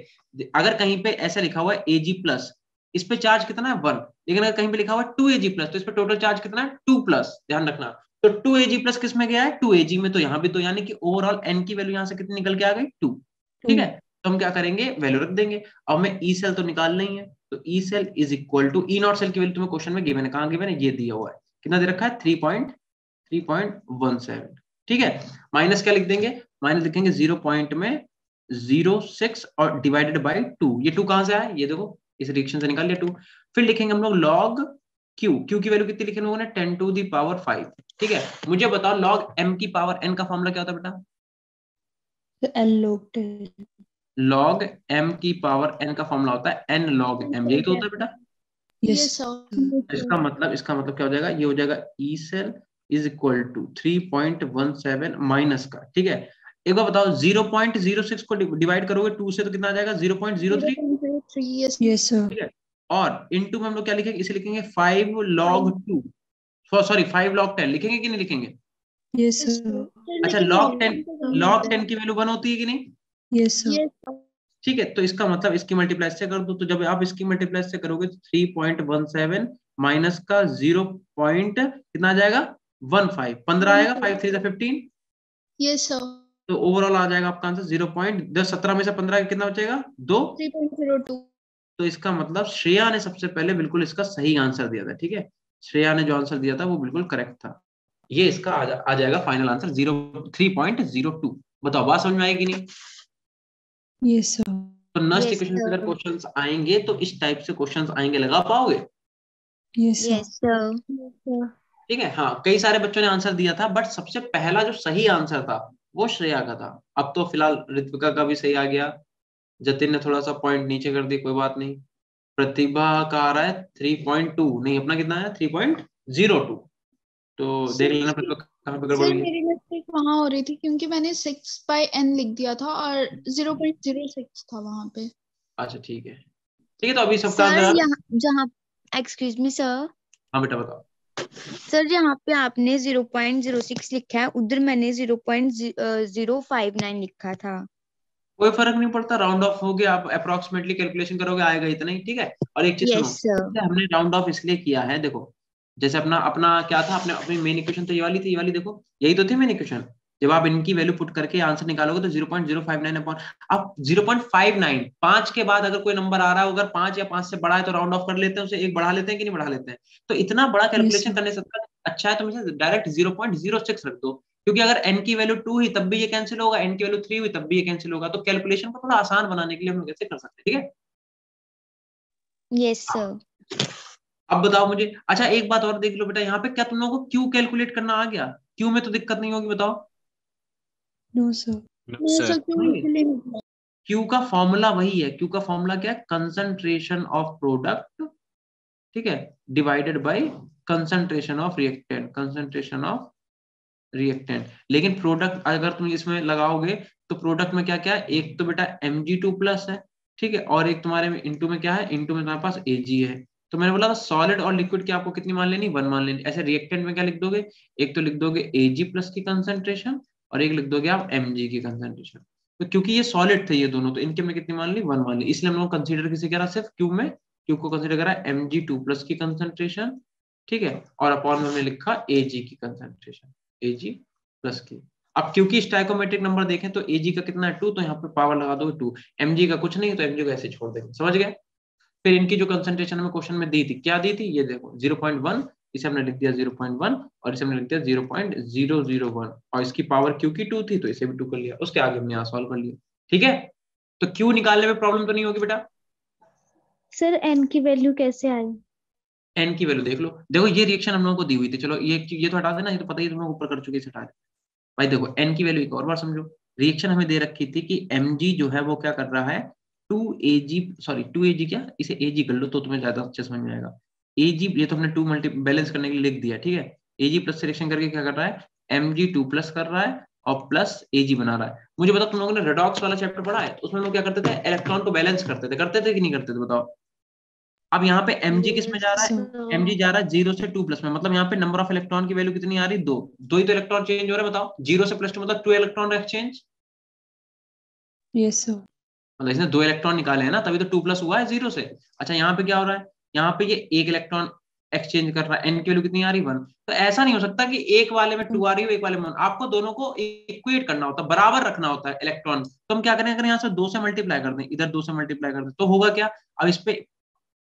अगर कहीं पे ऐसा लिखा हुआ है Ag+, इस पे चार्ज कितना है 1, लेकिन अगर कहीं पे लिखा हुआ है 2Ag+, तो इस पे टोटल चार्ज कितना है 2+, ध्यान रखना। तो 2Ag+ किस में गया है, 2Ag में, तो यहाँ भी तो यानी कि ओवरऑल n की वैल्यू यहाँ से कितनी निकल के आ गई, 2। ठीक है, तो हम क्या करेंगे, वैल्यू रख देंगे। अब हमें ई सेल तो निकालना ही है, तो E cell is equal to E not cell की वैल्यू तुम्हें क्वेश्चन में गिवन है, कहाँ गिवन है, ये दिया हुआ है, कितना दे रखा है 3.17। ठीक है, माइनस क्या लिख देंगे, माइनस लिखेंगे 0.06 और डिवाइडेड बाय 2। ये 2 कहां से आया, ये देखो इस रिएक्शन से निकाल लिया 2। फिर लिखेंगे हम लोग log q, q की वैल्यू कितनी लिखे हम लोगों ने, 10⁵। ठीक है, मुझे बताओ log m की पावर n का फॉर्मूला क्या होता है बेटा, log m की पावर n का फॉर्मूला होता है n log m, यही तो होता है बेटा। Yes sir. इसका मतलब क्या हो जाएगा, ये हो जाएगा E cell is equal to 3.17 minus का, ठीक है। एक बार बताओ 0.06 को डिवाइड करोगे 2 से तो कितना आ जाएगा 0.03, यस सर। ठीक है। और इनटू में हम लोग क्या लिखेंगे, इसे लिखेंगे 5 log 2, सॉरी 5 log 10 लिखेंगे कि नहीं लिखेंगे, यस सर। अच्छा log 10 की वैल्यू 1 होती है कि नहीं, यस सर। ठीक है। तो इसका मतलब इसकी मल्टीप्लाई से कर दो, तो जब आप इसकी मल्टीप्लाई से करोगे 3.17 माइनस का 0 पॉइंट कितना आ जाएगा 15, 15 आएगा, 5 3 15, यस सर। तो ओवरऑल आ जाएगा आपका आंसर 0.17 में से 15 कितना बचेगा 2। 3.02। तो इसका मतलब श्रेया ने सबसे पहले बिल्कुल इसका सही आंसर दिया था, ठीक है। श्रेया ने जो आंसर दिया था वो बिल्कुल करेक्ट था। ये इसका आ जाएगा फाइनल आंसर 3.02। बताओ बात समझ में आएगी नहीं? Yes sir. तो नेक्स्ट यस इक्वेशन से अगर सर। क्वेश्चंस आएंगे तो इस टाइप से क्वेश्चंस आएंगे, लगा पाओगे? Yes sir. Yes sir. ठीक है। हाँ, कई सारे बच्चों ने आंसर दिया था, बट सबसे पहला जो सही आंसर था वो श्रेया का था। अब तो फिलहाल ऋत्विका का भी सही आ गया, जतिन ने थोड़ा सा पॉइंट नीचे कर दी, कोई बात नहीं। प्रतिभा का आ रहा है 3.2, नहीं अपना कितना है 3.02। तो देख लेना प्रतिभा कहाँ पे गड़बड़ सर हुई है। मेरी मिस्टेक वहां हो रही थी क्योंकि मैंने 6/n लिख दिया था और 0.06 था वहां पे। अच्छा ठीक है, ठीक है। तो अभी सबका सर आंसर। यहाँ जहाँ एक्सक्यूज मी सर, हाँ बेटा बताओ। सर जहाँ पे आपने 0.06 लिखा है उधर मैंने 0.059 लिखा था। कोई फर्क नहीं पड़ता, राउंड ऑफ हो गया, आप अप्रोक्सीमेटली कैलकुलेशन करोगे आएगा इतना ही, ठीक है। और एक चीज सुनो, यस सर। जैसे हमने राउंड ऑफ इसलिए किया है, देखो जैसे अपना अपना क्या था, अपने अपनी मेन इक्वेशन तो ये वाली थी, ये वाली देखो, यही तो थी मेन इक्वेशन। जब आप इनकी वैल्यू पुट करके आंसर निकालोगे तो 0.059 अपॉन, अब 0.59, 5 के बाद अगर कोई नंबर आ रहा है, अगर 5 या 5 से बड़ा है तो राउंड ऑफ कर लेते हैं, उसे एक बढ़ा लेते हैं कि नहीं बढ़ा लेते हैं। तो इतना बड़ा यस कैलकुलेशन सर। करने से अच्छा है तुम इसे डायरेक्ट 0.06 रख दो, क्योंकि अगर n की वैल्यू 2 हुई तब भी ये कैंसिल होगा, n की वैल्यू 3 हुई तब भी ये कैंसिल होगा। तो कैलकुलेशन को थोड़ा आसान बनाने के लिए हम लोग ऐसे कर सकते हैं, ठीक है। Yes sir. अब बताओ मुझे, अच्छा एक बात और देख लो बेटा, यहाँ पे क्या तुम लोगों को क्यू कैलकुलेट करना आ गया? क्यू में तो दिक्कत नहीं होगी, बताओ। No sir. वो सर क्यों नहीं, इसीलिए नहीं। क्यू का फॉर्मूला वही है, क्यू का फॉर्मूला क्या है, कंसंट्रेशन ऑफ प्रोडक्ट, ठीक है, divided by concentration of reactant, concentration of reactant. लेकिन प्रोडक्ट अगर तुम इसमें लगाओगे तो प्रोडक्ट में क्या क्या है, एक तो बेटा Mg2+ है, ठीक है, और एक तुम्हारे में इंटू में क्या है, इंटू में तुम्हारे पास Ag है। तो मैंने बोला सॉलिड और लिक्विड की आपको कितनी मान लेनी, 1 मान लेनी। ऐसे रिएक्टेंट में क्या लिख दोगे, एक तो लिख दोगे Ag+ की कंसंट्रेशन और एक लिख दोगे आप Mg की कंसंट्रेशन। तो क्योंकि ये सॉलिड थे ये दोनों, तो इनके में कितनी मान ली, 1 मान ली, इसलिए हम लोग कंसिडर किसे करा, सिर्फ क्यू में, क्यू को कंसिडर करा Mg2+ की कंसंट्रेशन, ठीक है, और अपॉन में हमने लिखा Ag की कंसंट्रेशन, Ag+ की। अब क्योंकि स्टाइकोमेट्रिक नंबर देखें तो Ag का कितना है 2, तो यहाँ पे पावर लगा दो 2, Mg का कुछ नहीं है तो Mg को ऐसे छोड़ देंगे, समझ गए। फिर इनकी जो कंसंट्रेशन हमें क्वेश्चन में दी थी, क्या दी थी, ये देखो 0.1, इसे हमने लिख दिया 0.1 और इसे हमने लिख दिया 0.001, और इसकी पावर क्यू की 2 थी तो इसे भी 2 कर लिया, उसके आगे हमने यहाँ सॉल्व कर लिया, ठीक है। तो क्यू निकालने में प्रॉब्लम तो नहीं होगी बेटा। सर एन की वैल्यू कैसे आई? एन की वैल्यू देख लो, देखो ये रिएक्शन हम लोगों को दी हुई थी, चलो ये तो हटा देना, ये तो पता ही तुम लोग ऊपर कर चुके, इसे हटा दे। भाई देखो एन की वैल्यू एक और बार समझो, रिएक्शन हमें दे रखी थी कि Mg जो है वो क्या कर रहा है, 2Ag क्या, इसे Ag कर लो तो तुम्हें ज्यादा अच्छे समझ में आएगा। Ag ये तो हमने 2 मल्टी बैलेंस करने के लिए लिख दिया, ठीक है। Ag+ से रिएक्शन करके क्या कर रहा है, Mg2+ कर रहा है और प्लस Ag बना रहा है। मुझे बताओ तुम लोगों ने रेडॉक्स वाला चैप्टर पढ़ा है, उसमें लोग क्या करते थे, इलेक्ट्रॉन को बैलेंस करते थे कि नहीं करते थे, बताओ। अब यहाँ पे Mg किस में जा रहा है, Mg जा रहा है 0 से 2+ में, मतलब यहाँ पे नंबर ऑफ इलेक्ट्रॉन की वैल्यू कितनी आ रही, 2 2 ही तो इलेक्ट्रॉन चेंज हो रहा है, बताओ 0 से +2 मतलब 2 इलेक्ट्रॉन एक्सचेंज। Yes sir. मतलब इसने 2 इलेक्ट्रॉन निकाले हैं ना, तभी तो 2+ हुआ है 0 से। अच्छा यहाँ पे क्या हो रहा है, यहाँ पे ये 1 इलेक्ट्रॉन एक्सचेंज कर रहा है, n की वैल्यू कितनी आ रही, 1। तो ऐसा नहीं हो सकता कि एक वाले में 2 आ रही हो एक वाले में 1, आपको दोनों को इक्वेट करना होता है, बराबर रखना होता है इलेक्ट्रॉन। तो हम क्या करें, अगर यहाँ से 2 से मल्टीप्लाई कर दें, इधर 2 से मल्टीप्लाई कर दें तो होगा क्या, अब इस पे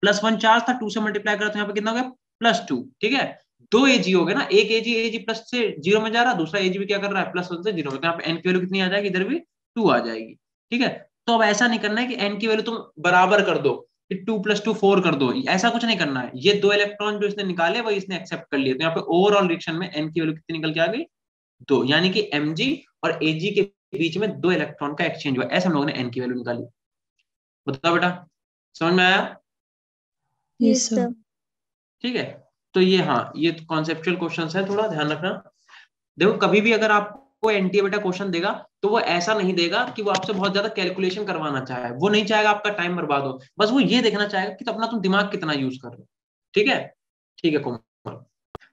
+1 चार्ज था, 2 से मल्टीप्लाई करा तो यहाँ पे कितना हो गया, +2, ठीक है। 2 Ag हो गए ना, एक Ag+ से 0 में जा रहा है, दूसरा Ag भी क्या कर रहा है, +1 से 0 में, तो यहाँ पे n की वैल्यू कितनी आ जाएगी, इधर भी 2 आ जाएगी, ठीक है। तो अब ऐसा नहीं करना है कि n की वैल्यू तुम बराबर कर दो, 2 + 2 4 कर दो, ऐसा कुछ नहीं करना है। ये 2 इलेक्ट्रॉन जो इसने निकाले वही इसने एक्सेप्ट कर लिए, तो यहाँ पे ओवरऑल रिएक्शन में n की वैल्यू कितनी निकल के आ गई, 2, यानी कि Mg और Ag के बीच में 2 इलेक्ट्रॉन का एक्सचेंज हुआ, ऐसे हम लोगों ने n की वैल्यू निकाली। बताओ बेटा, समझ में आया? Yes sir. ठीक है। तो ये, हाँ ये कॉन्सेप्चुअल क्वेश्चंस है, थोड़ा ध्यान रखना। देखो कभी भी अगर आपको एनटीए बेटा क्वेश्चन देगा तो वो ऐसा नहीं देगा कि वो आपसे बहुत ज्यादा कैलकुलेशन करवाना चाहे, वो नहीं चाहेगा आपका टाइम बर्बाद हो, बस वो ये देखना चाहेगा कि तो अपना तुम दिमाग कितना यूज कर रहे हो, ठीक है। ठीक है कोमल,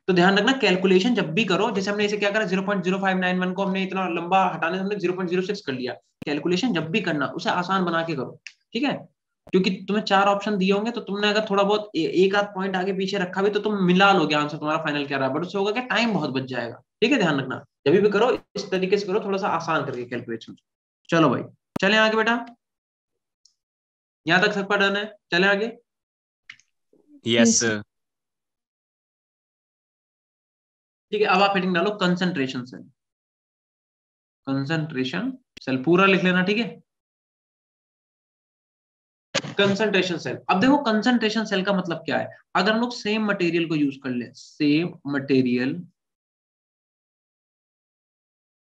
तो ध्यान रखना कैलकुलेशन जब भी करो, जैसे हमने इसे क्या करा, 0.0591 को हमने इतना लंबा हटाने से हमने 0.06 कर लिया। कैलकुलेशन जब भी करना उसे आसान बना के करो, ठीक है। क्योंकि तुम्हें 4 ऑप्शन दिए होंगे तो तुमने अगर थोड़ा बहुत एक आध पॉइंट आगे पीछे रखा भी तो तुम मिला लोगे आंसर, तुम्हारा फाइनल क्या रहा है, बट उससे होगा क्या, टाइम बहुत बच जाएगा, ठीक है। ध्यान रखना जब भी करो इस तरीके से करो, थोड़ा सा आसान करके कैलकुलेशन। चलो भाई चले आगे बेटा, यहाँ तक सबका डन है, चले आगे। Yes sir. ठीक है, अब आप हेडिंग डालो कंसंट्रेशन सेल। कंसंट्रेशन सेल पूरा लिख लेना, ठीक है। कंसंट्रेशन सेल, अब देखो कंसंट्रेशन सेल का मतलब क्या है। अगर हम लोग सेम मटेरियल को यूज कर ले, same material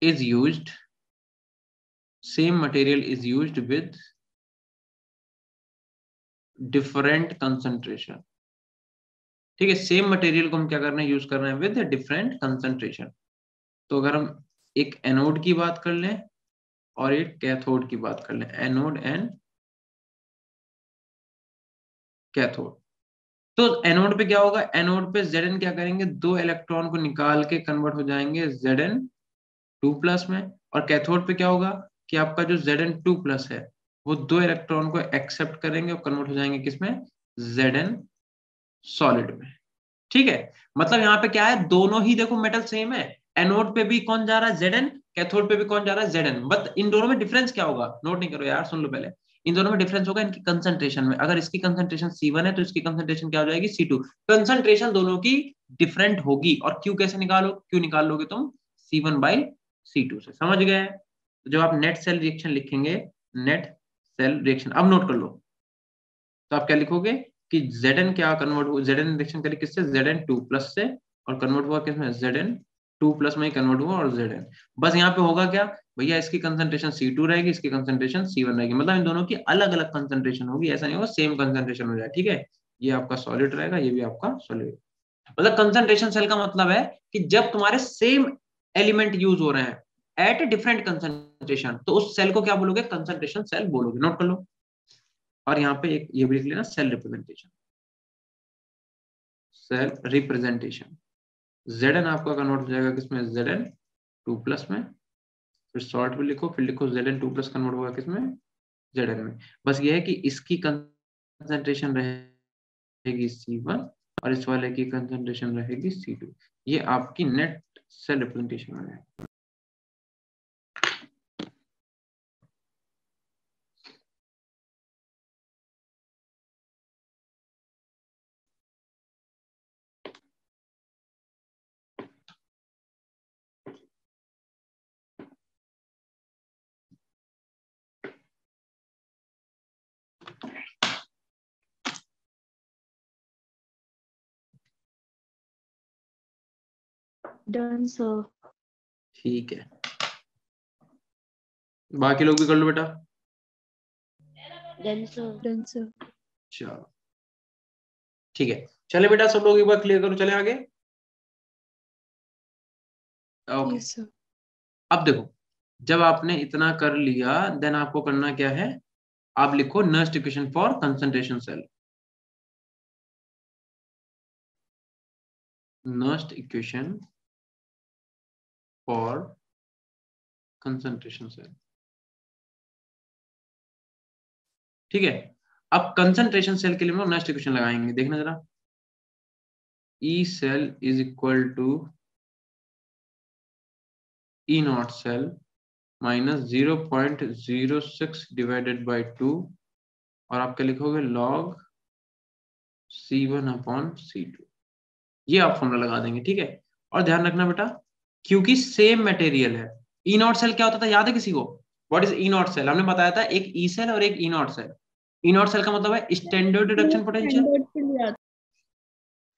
is used, same material is used with different concentration, ठीक है। सेम मटेरियल को हम क्या करना है, यूज कर रहे हैं विद डिफरेंट कंसंट्रेशन। तो अगर हम एक एनोड की बात कर लें और एक कैथोड की बात कर लें, एनोड एंड कैथोड, तो एनोड पे क्या होगा, एनोड पे Zn क्या करेंगे, दो इलेक्ट्रॉन को निकाल के कन्वर्ट हो जाएंगे Zn2+ में, और कैथोड पे क्या होगा कि आपका जो Zn2+ है वो दो इलेक्ट्रॉन को एक्सेप्ट करेंगे और कन्वर्ट हो जाएंगे किसमें, Zn सॉलिड में, ठीक है। मतलब यहाँ पे क्या है, दोनों ही देखो मेटल सेम है, एनोड पे भी कौन जा रहा है Zn, कैथोड पे भी कौन जा रहा है Zn, बट इन दोनों में डिफरेंस क्या होगा, नोट नहीं करो यार, सुन लो पहले। इन दोनों में डिफरेंस होगा इनकी कंसंट्रेशन में। अगर इसकी कंसंट्रेशन C1 है तो इसकी कंसंट्रेशन क्या हो जाएगी, C2। कंसंट्रेशन दोनों की डिफरेंट होगी, और क्यू कैसे निकालो, क्यू निकाल लोगे तुम C1/C2 से, समझ गए। तो जब आप नेट सेल रिएक्शन लिखेंगे, नेट सेल रिएक्शन, अब नोट कर लो, तो आप क्या लिखोगे कि Zn क्या कन्वर्ट हुआ, Zn रिएक्शन करी किससे, Zn2+ से, और कन्वर्ट हुआ किसमें, Zn2+ में ही कन्वर्ट हुआ, और Zn, बस यहाँ पे होगा क्या भैया, इसकी कंसंट्रेशन C2 रहेगी, इसकी कंसंट्रेशन C1 रहेगी, मतलब इन दोनों की अलग अलग कंसंट्रेशन होगी, ऐसा नहीं होगा सेम कंसंट्रेशन हो जाए, ठीक है। ये आपका सॉलिड रहेगा, ये भी आपका सॉलिड। मतलब कंसंट्रेशन सेल का मतलब है कि जब तुम्हारे सेम एलिमेंट यूज हो रहे हैं एट डिफरेंट कंसंट्रेशन, तो उस सेल को क्या बोलोगे, कंसंट्रेशन सेल बोलोगे, नोट कर लो। और यहाँ पे एक ये भी लिख लेना, cell representation, cell representation. Zn आपका कन्वर्ट हो जाएगा किसमें, Zn2+ में, फिर शॉर्ट में लिखो, फिर लिखो Zn2+ कन्वर्ट होगा किसमें, Zn में। बस ये है कि इसकी कंसंट्रेशन रहेगी C1 और इस वाले की कंसंट्रेशन रहेगी C2। ये आपकी नेट सेल रिप्रेजेंटेशन है। Done sir. ठीक है, बाकी लोग भी कर लो बेटा। Done sir. Done sir. चलो ठीक है, चले बेटा सब लोग एक बार क्लियर करो, चले आगे। Okay, yes sir. अब देखो, जब आपने इतना कर लिया, देन आपको करना क्या है, आप लिखो Nernst equation for concentration cell. Nernst equation for concentration cell, ठीक है। अब कंसंट्रेशन सेल के लिए हम लोग नस्ट इक्वेशन लगाएंगे, देखना जरा। E cell is equal to E not cell minus 0.06 divided by 2, और आप क्या लिखोगे, log C1/C2। ये आप फॉर्मूला लगा देंगे, ठीक है। और ध्यान रखना बेटा, क्योंकि सेम मटेरियल है, ई नॉट सेल क्या होता था, याद है किसी को, what is E not cell, हमने बताया था, एक ई सेल और एक E not cell. E not cell का मतलब है स्टैंडर्ड रिडक्शन पोटेंशियल।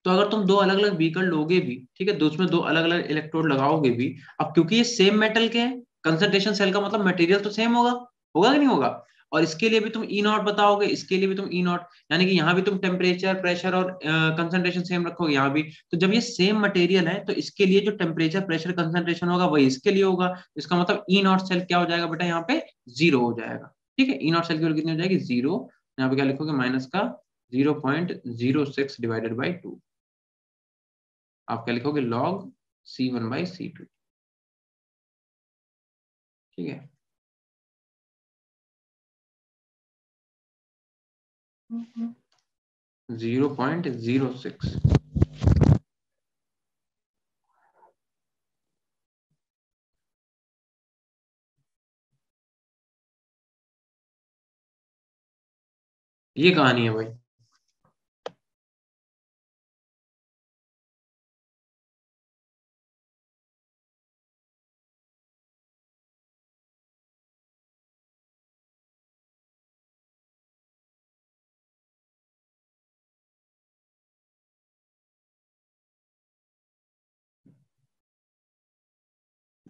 तो अगर तुम दो अलग अलग बीकर लोगे भी, ठीक है, उसमें दो अलग अलग इलेक्ट्रोड लगाओगे भी, अब क्योंकि ये सेम मेटल के हैं, कंसंट्रेशन सेल का मतलब मटेरियल तो सेम होगा, होगा कि नहीं होगा। और इसके लिए भी तुम ई नॉट बताओगे, इसके लिए भी तुम ई नॉट, यानी कि यहाँ भी तुम टेम्परेचर, प्रेशर और कंसंट्रेशन सेम रखोगे यहाँ भी। तो जब ये सेम मटेरियल है तो इसके लिए जो टेम्परेचर, प्रेशर, कंसंट्रेशन होगा वही इसके लिए होगा। इसका मतलब ई नॉट सेल क्या हो जाएगा बेटा, यहाँ पे 0 हो जाएगा, ठीक है। ई नॉट सेल की वैल्यू कितनी हो जाएगी, 0। यहाँ पे क्या लिखोगे, माइनस का 0.06 डिवाइडेड बाई 2, आप क्या लिखोगे, log C1/C2, ठीक है। हम्म। 0.06, ये कहानी है भाई।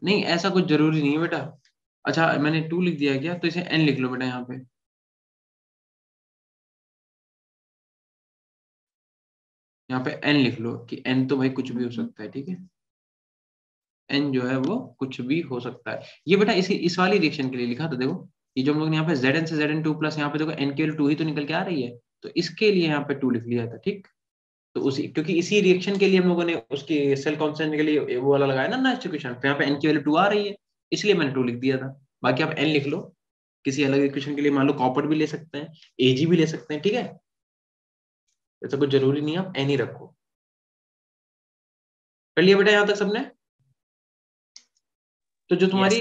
नहीं ऐसा कुछ जरूरी नहीं है बेटा। अच्छा मैंने 2 लिख दिया क्या, तो इसे n लिख लो बेटा यहाँ पे। यहाँ पे n लिख लो कि n तो भाई कुछ भी हो सकता है, ठीक है। n जो है वो कुछ भी हो सकता है। ये बेटा इस वाली रिएक्शन के लिए लिखा था, देखो ये जो हम लोग ने यहाँ पे Zn से Zn2 प्लस यहाँ पे देखो n केवल 2 ही तो निकल के आ रही है, तो इसके लिए यहाँ पे 2 लिख लिया था, ठीक। तो उसी क्योंकि इसी रिएक्शन के लिए हम लोगों ने उसकी सेल कांस्टेंट के लिए वो वाला लगाया ना नेक्स्ट इक्वेशन, तो यहाँ पे n की वैल्यू 2 आ रही है, इसलिए मैंने 2 लिख दिया था। बाकी आप n लिख लो किसी अलग इक्वेशन के लिए, मान लो कॉपर भी ले सकते हैं, Ag भी ले सकते हैं, ठीक है। ऐसा कुछ जरूरी नहीं, आप n ही रखो। कर लिया बेटा यहाँ तक सबने? तो जो तुम्हारी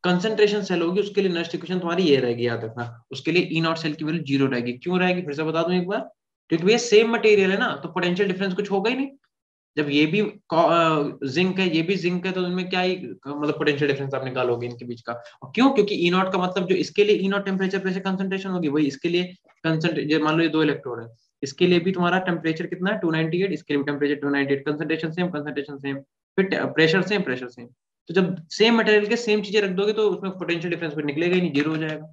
कंसंट्रेशन सेल होगी उसके लिए नेक्स्ट इक्वेशन तुम्हारी ये रहेगी, याद रखना। उसके लिए ई नॉट सेल की वैल्यू 0 रहेगी। क्यों रहेगी फिर से बता दूं एक बार, क्योंकि भैया सेम मटेरियल है ना, तो पोटेंशियल डिफरेंस कुछ होगा ही नहीं। जब ये भी जिंक है ये भी जिंक है, तो उनमें क्या ही मतलब पोटेंशियल डिफरेंस आप निकालोगे इनके बीच का। और क्यों, क्योंकि ई नॉट का मतलब जो इसके लिए ई नॉट टेम्परेचर प्रेशर कंसंट्रेशन होगी, वही इसके लिए कंसंट्रेशन। मान लो ये 2 इलेक्ट्रोड है, इसके लिए भी तुम्हारा टेम्परेचर कितना है 298, इसके लिए भी टेम्परेचर 298, कंसंट्रेशन सेम, फिर प्रेशर सेम। तो जब सेम मटेरियल के सेम चीजें रख दोगे तो उसमें पोटेंशियल डिफरेंस फिर निकलेगा ही नहीं, 0 हो जाएगा,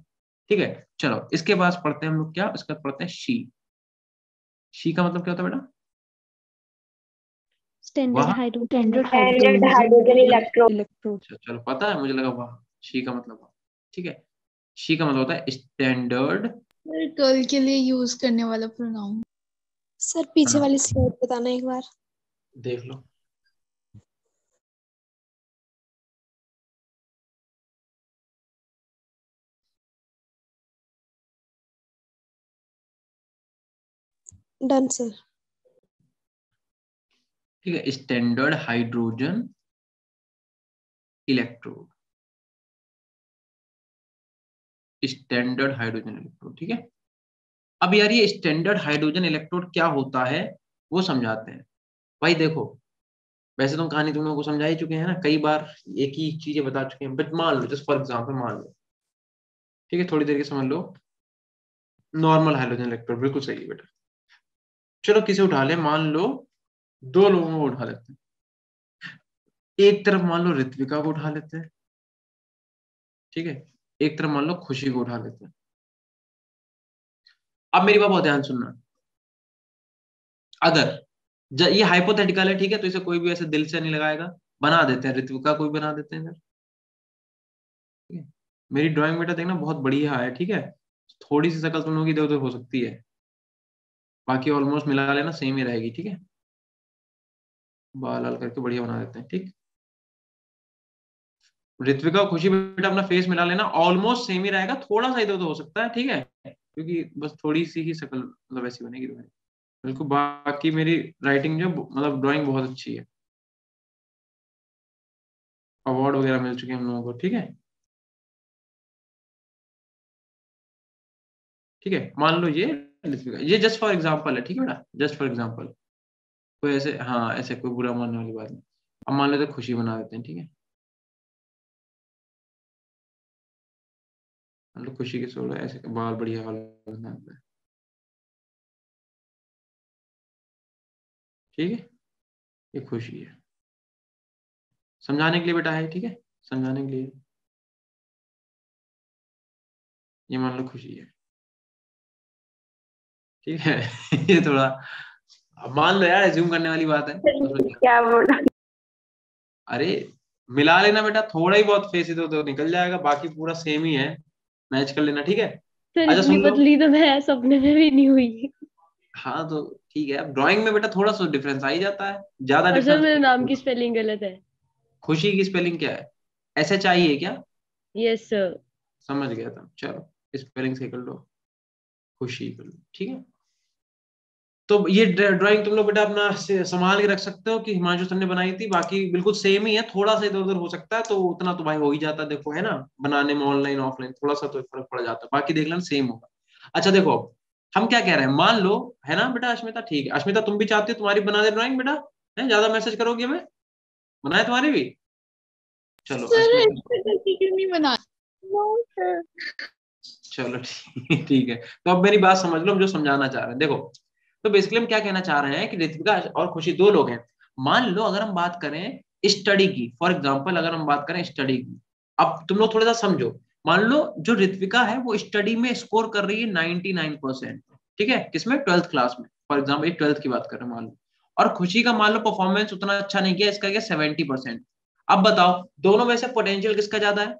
ठीक है। चलो इसके बाद पढ़ते हैं हम लोग क्या, इसका पढ़ते हैं शी का मतलब क्या होता है बेटा? Standard hydrogen electrode. चलो पता है, मुझे लगा वाह शी का मतलब, ठीक है। शी का मतलब होता है स्टैंडर्ड। कल के लिए यूज करने वाला प्रोनाउन। सर पीछे वाली स्लाइड बताना एक बार। देख लो। Done sir. ठीक है, standard hydrogen electrode, standard hydrogen electrode, ठीक है। अब यार ये स्टैंडर्ड हाइड्रोजन इलेक्ट्रोड क्या होता है वो समझाते हैं। भाई देखो, वैसे तो कहानी तुम लोगों को समझा ही चुके हैं ना, कई बार एक ही चीजें बता चुके हैं, बट मान लो जस्ट फॉर एग्जांपल मान लो, ठीक है, थोड़ी देर के समझ लो। नॉर्मल हाइड्रोजन इलेक्ट्रोड बिल्कुल सही है बेटा। चलो किसे उठा ले, मान लो 2 लोगों को उठा लेते हैं। एक तरफ मान लो ऋत्विका को उठा लेते हैं, ठीक है, एक तरफ मान लो खुशी को उठा लेते हैं। अब मेरी बात बहुत ध्यान सुनना, अगर ये हाइपोथेटिकल है, ठीक है, तो इसे कोई भी ऐसे दिल से नहीं लगाएगा, बना देते हैं, ऋत्विका को भी बना देते हैं सर, ठीक है। मेरी ड्राइंग बेटा देखना बहुत बढ़िया है, ठीक है, थोड़ी सी शक्ल तुम लोगों की इधर उधर हो सकती है, बाकी ऑलमोस्ट मिला लेना सेम ही रहेगी, ठीक है। बाल लाल करके बढ़िया बना देते हैं, ठीक। ऋत्विका और खुशी बेटा अपना फेस मिला लेना, ऑलमोस्ट सेम ही रहेगा, थोड़ा सा इधर उधर हो सकता है, ठीक है, क्योंकि बस थोड़ी सी ही शक्ल मतलब ऐसी बनेगी तुम्हारी, बिल्कुल। बाकी मेरी राइटिंग जो मतलब ड्राइंग बहुत अच्छी है, अवार्ड वगैरह मिल चुके हैं हम लोगों को, ठीक है। ठीक है, मान लो ये जस्ट फॉर एग्जांपल है, ठीक है बेटा, जस्ट फॉर एग्जांपल, कोई ऐसे हाँ ऐसे कोई बुरा मानने वाली बात नहीं। अब मान लेते खुशी बना देते हैं, ठीक है, मान लो खुशी के सोलह ऐसे बाल बढ़िया वाला बना देते हैं, ठीक है। ये खुशी है, समझाने के लिए बेटा है, ठीक है, समझाने के लिए। ये मान लो खुशी है, ठीक है। ये थोड़ा अब मान लो यार, जूम करने वाली बात है, क्या बोला? अरे मिला लेना बेटा, थोड़ा ही बहुत फेस इधर उधर निकल जाएगा, बाकी पूरा सेम ही है, मैच कर लेना, ठीक है। सर अच्छा इतनी सुन लो, पतली तो मैं सपने में भी नहीं हुई। हाँ तो ठीक है, अब ड्राइंग में बेटा थोड़ा सा डिफरेंस आ ही जाता है, ज्यादा और सर मेरे नाम की डिफरेंस। स्पेलिंग गलत है। खुशी की स्पेलिंग क्या है? SHI है क्या? Yes sir. समझ गया था, चलो स्पेलिंग सही कर लो, खुशी कर लो, ठीक है। तो ये ड्राइंग तुम लोग बेटा अपना संभाल के रख सकते हो कि हिमांशु सर ने बनाई थी, बाकी बिल्कुल सेम ही है, थोड़ा सा इधर उधर हो सकता है, तो उतना तो भाई हो ही जाता है, देखो है ना, बनाने में ऑनलाइन ऑफलाइन थोड़ा सा तो फर्क पड़ जाता है, बाकी देख लेना सेम होगा। अच्छा देखो हम क्या कह रहे हैं, मान लो है ना बेटा अश्मिता, ठीक है अश्मिता तुम भी चाहती हो तुम्हारी बना दे ड्राइंग बेटा, है ज्यादा मैसेज करोगे हमें, बनाए तुम्हारी भी, चलो अश्मिता क्यों नहीं बना? चलो ठीक है। तो अब मेरी बात समझ लो, हम जो समझाना चाह रहे हैं, देखो तो बेसिकली हम क्या कहना चाह रहे हैं कि ऋत्विका और खुशी 2 लोग हैं। मान लो अगर हम बात करें स्टडी की, फॉर एग्जाम्पल अगर हम बात करें स्टडी की, अब तुम लोग थोड़ा सा समझो, मान लो जो ऋत्विका है वो स्टडी में स्कोर कर रही है 99%, ठीक है, किसमें, 12th क्लास में, फॉर एग्जाम्पल 12th की बात कर रहे हैं मान लो, और खुशी का मान लो परफॉर्मेंस उतना अच्छा नहीं किया, इसका क्या 70%। अब बताओ दोनों में से पोटेंशियल किसका ज्यादा है?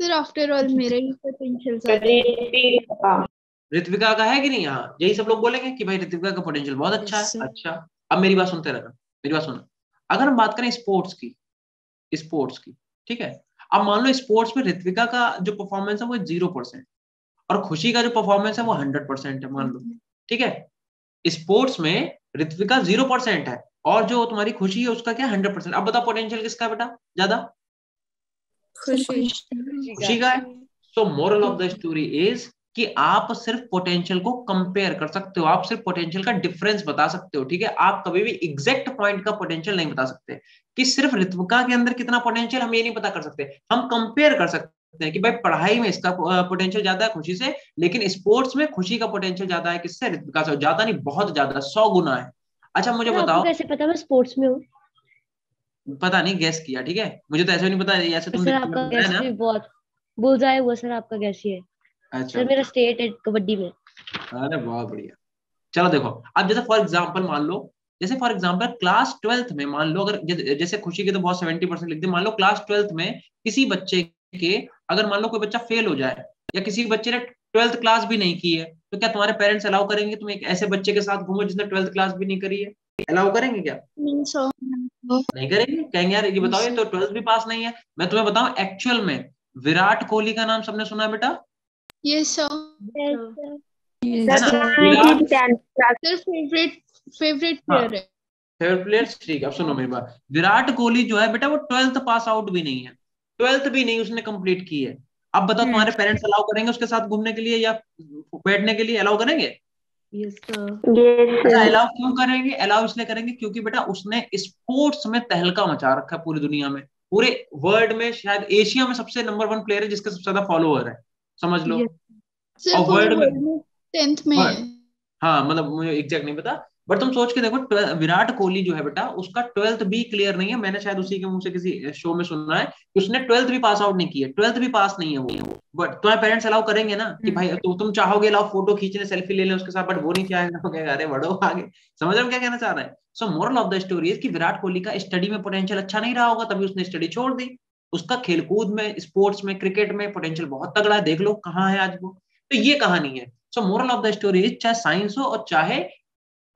सर आफ्टर ऑल मेरा ही पोटेंशियल ज्यादा है। ऋत्विका का है कि नहीं? यहाँ यही सब लोग बोलेंगे कि भाई ऋत्विका का पोटेंशियल बहुत अच्छा है। अच्छा, अब मेरी बात सुनते रहना, मेरी बात सुनो, अगर हम बात करें स्पोर्ट्स की, ठीक है, अब मान लो स्पोर्ट्स में ऋत्विका का जो परफॉर्मेंस है वो 0% और खुशी का जो परफॉर्मेंस है वो 100% है, मान लो, ठीक है, स्पोर्ट्स में ऋत्विका 0% है और जो तुम्हारी खुशी है उसका क्या 100%। अब बताओ पोटेंशियल किसका है बेटा ज्यादा? खुशी का है। सो moral of the story is कि आप सिर्फ पोटेंशियल को कंपेयर कर सकते हो, आप सिर्फ पोटेंशियल का डिफरेंस बता सकते हो, ठीक है, आप कभी भी एग्जैक्ट पॉइंट का पोटेंशियल नहीं बता सकते कि सिर्फ ऋत्विका के अंदर कितना पोटेंशियल, हम ये नहीं पता कर सकते, हम कंपेयर कर सकते हैं कि भाई पढ़ाई में इसका पोटेंशियल ज्यादा है खुशी से, लेकिन स्पोर्ट्स में खुशी का पोटेंशियल ज्यादा है किससे, ऋत्विका से, ज्यादा नहीं बहुत ज्यादा, 100 गुना है। अच्छा मुझे बताओ, कैसे पता मैं स्पोर्ट्स में हूँ? पता नहीं, गैस किया, ठीक है, मुझे तो ऐसे नहीं पता, ऐसे तुम सर आपका गैस भी बहुत बुलजाए हुआ, सर आपका गैस ही है। अच्छा सर मेरा स्टेट है कबड्डी में। अरे बहुत बढ़िया। चलो देखो, अब जैसे फॉर एग्जांपल मान लो, जैसे फॉर एग्जांपल क्लास 12th में मान लो, अगर जैसे खुशी के तो बहुत 70% लिख दे, मान लो क्लास 12th में किसी बच्चे के, अगर मान लो कोई बच्चा फेल हो जाए या किसी बच्चे ने 12th क्लास भी नहीं की है, तो क्या तुम्हारे पेरेंट्स अलाउ करेंगे तुम एक ऐसे बच्चे के साथ घूमो जिसने 12th क्लास भी नहीं करी है? अलाउ करेंगे क्या? नहीं करेंगे, कहेंगे यार ये बताओ ये तो 12th भी पास नहीं है। मैं तुम्हें बताऊं एक्चुअल में विराट कोहली का नाम सबने सुना है बेटा? यस सर, फेवरेट प्लेयर है, फेवरेट प्लेयर, ठीक है। अब सुनो मेरी बात, विराट कोहली जो है बेटा वो 12th पास आउट भी नहीं है, 12th भी नहीं उसने कंप्लीट की है। अब बताओ तुम्हारे पेरेंट्स अलाउ करेंगे उसके साथ घूमने के लिए या बैठने के लिए? अलाउ करेंगे? अलाउ क्यों करेंगे? अलाउ इसलिए करेंगे क्योंकि बेटा उसने स्पोर्ट्स में तहलका मचा रखा है पूरी दुनिया में, पूरे वर्ल्ड में, शायद एशिया में सबसे नंबर 1 प्लेयर है जिसके सबसे ज्यादा फॉलोअर है, समझ लो। और वर्ल्ड में 10th में है। हाँ मतलब मुझे एग्जैक्ट नहीं पता, बट तुम सोच के देखो विराट कोहली जो है बेटा उसका 12th भी क्लियर नहीं है, मैंने शायद उसी के मुंह से किसी शो में सुना है कि उसने 12th भी पास आउट नहीं की है, 12th भी पास नहीं है वो। बट तुम्हारे पेरेंट्स अलाउ करेंगे ना कि भाई तुम चाहोगे लाओ फोटो खींचने सेल्फी ले लें उसके साथ, बट वो नहीं चाहेगा, तो कहेगा अरे बढ़ो आगे। समझ रहे हो क्या कहना चाह रहे हैं? सो moral of the story is कि विराट कोहली का स्टडी में पोटेंशियल अच्छा नहीं रहा होगा तभी उसने स्टडी छोड़ दी। उसका खेलकूद में, स्पोर्ट्स में, क्रिकेट में पोटेंशियल बहुत तगड़ा है, देख लो कहाँ है आज वो। तो ये कहानी है। सो moral of the story is चाहे साइंस हो और चाहे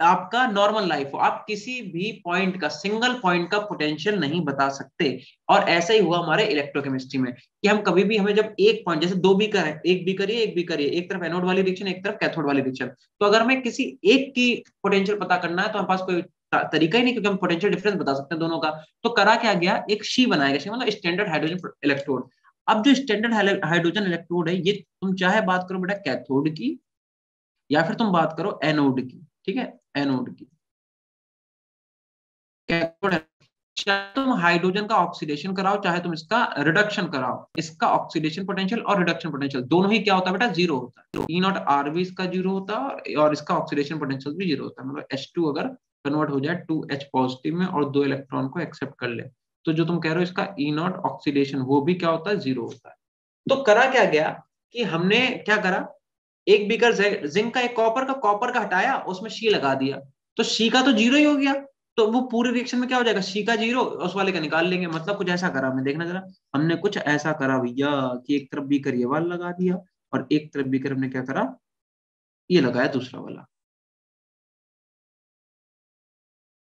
आपका नॉर्मल लाइफ हो, आप किसी भी पॉइंट का, सिंगल पॉइंट का पोटेंशियल नहीं बता सकते। और ऐसा ही हुआ हमारे इलेक्ट्रोकेमिस्ट्री में कि हम कभी भी, हमें जब एक पॉइंट, जैसे 2 बीकर है, एक बीकर ये एक बीकर ये, एक तरफ एनोड वाली रिएक्शन एक तरफ कैथोड वाली रिएक्शन, तो अगर हमें किसी एक की पोटेंशियल पता करना है तो हमारे पास कोई तरीका ही नहीं, क्योंकि हम पोटेंशियल डिफरेंस बता सकते हैं दोनों का। तो करा क्या गया, एक शी बनाया गया, मतलब स्टैंडर्ड हाइड्रोजन इलेक्ट्रोड। अब जो स्टैंडर्ड हाइड्रोजन इलेक्ट्रोड है, ये तुम चाहे बात करो बेटा कैथोड की या फिर तुम बात करो एनोड की, ठीक है, एनोड की, कैथोड, चाहे तुम हाइड्रोजन का ऑक्सीडेशन कराओ चाहे तुम इसका रिडक्शन कराओ, इसका ऑक्सीडेशन पोटेंशियल और रिडक्शन पोटेंशियल दोनों ही क्या होता है बेटा, 0 होता है। ई नॉट आर भी इसका 0 होता है और इसका ऑक्सीडेशन पोटेंशियल भी 0 होता है। मतलब H2 अगर कन्वर्ट हो जाए 2H पॉजिटिव में और 2 इलेक्ट्रॉन को एक्सेप्ट कर ले, तो जो तुम कह रहे हो इसका ई नॉट ऑक्सीडेशन वो भी क्या होता है, 0 होता है। तो करा क्या गया कि हमने क्या करा, एक बीकर जिंक का, एक कॉपर का हटाया, उसमें शी लगा दिया, तो शी का तो 0 ही हो गया, तो वो पूरे रिएक्शन में क्या हो जाएगा, शी का 0 उस वाले का निकाल लेंगे। मतलब कुछ ऐसा करा, हमने देखना जरा, हमने कुछ ऐसा करा भैया कि एक तरफ बीकर ये वाला लगा दिया और एक तरफ बीकर हमने क्या करा, ये लगाया दूसरा वाला,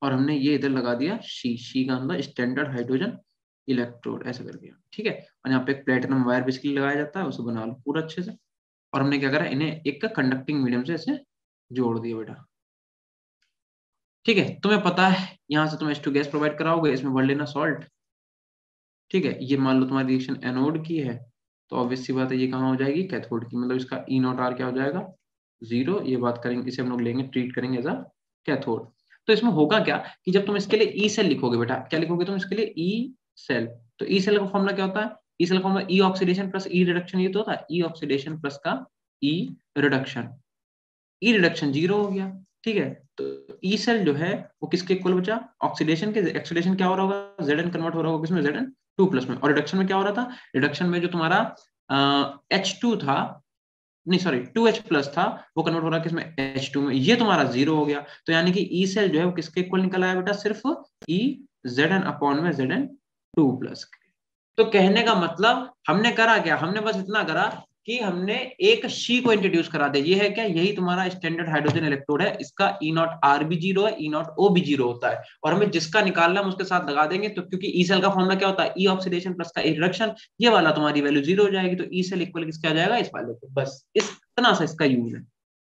और हमने ये इधर लगा दिया शी का मतलब स्टैंडर्ड हाइड्रोजन इलेक्ट्रोड, ऐसा कर दिया, ठीक है। और यहाँ पे एक प्लेटिनम वायर बेसिकली लगाया जाता है, उसे बना लो पूरा अच्छे से। और हमने क्या करा, इन्हें एक कंडक्टिंग मीडियम से ऐसे जोड़ दिया बेटा, ठीक है। तुम्हें पता है यहाँ से तुम H2 गैस प्रोवाइड कराओगे, इसमें भर लेना सॉल्ट, ठीक है। ये मान लो तुम्हारी रिएक्शन एनोड की है, तो ऑब्वियस सी बात है ये कहाँ हो जाएगी, कैथोड की, मतलब इसका ई नॉट आर क्या हो जाएगा, 0। ये बात करेंगे, इसे हम लोग लेंगे, ट्रीट करेंगे एज अ कैथोड। तो इसमें होगा क्या कि जब तुम इसके लिए ई सेल लिखोगे बेटा, क्या लिखोगे तुम इसके लिए, ई सेल, तो ई सेल का फॉर्मूला क्या होता है, ई सेल का फॉर्मूला ई ऑक्सीडेशन प्लस ई रिडक्शन, ये तो होता है ई ऑक्सीडेशन प्लस का ई रिडक्शन। ई रिडक्शन 0 हो गया, ठीक है। तो ई सेल जो है वो किसके इक्वल बचा, ऑक्सीडेशन के, ऑक्सीडेशन क्या हो रहा होगा, Zn कन्वर्ट हो रहा होगा किसमें, Zn2+ में, और रिडक्शन में क्या हो रहा था, रिडक्शन में जो तुम्हारा H2 था, नहीं सॉरी 2H+ था, वो कन्वर्ट हो रहा है किसमें, H2 में, ये तुम्हारा 0 हो गया। तो यानी कि ई सेल जो है वो किसके इक्वल निकल आया बेटा, सिर्फ ई Zn/Zn2+। तो कहने का मतलब हमने करा क्या, हमने बस इतना करा कि हमने एक शी को इंट्रोड्यूस करा दिया। ये है क्या, यही तुम्हारा स्टैंडर्ड हाइड्रोजन इलेक्ट्रोड है, इसका E0R भी 0 है, E0O भी 0 होता है, और हमें जिसका निकालना हम उसके साथ लगा देंगे। तो क्योंकि ई सेल का फॉर्मूला क्या होता है, ई ऑक्सीडेशन प्लस का रिडक्शन, ये वाला तुम्हारी वैल्यू 0 हो जाएगी, तो ई सेल इक्वल किसका आ जाएगा, इस वाले को। बस इतना सा इसका यूज है,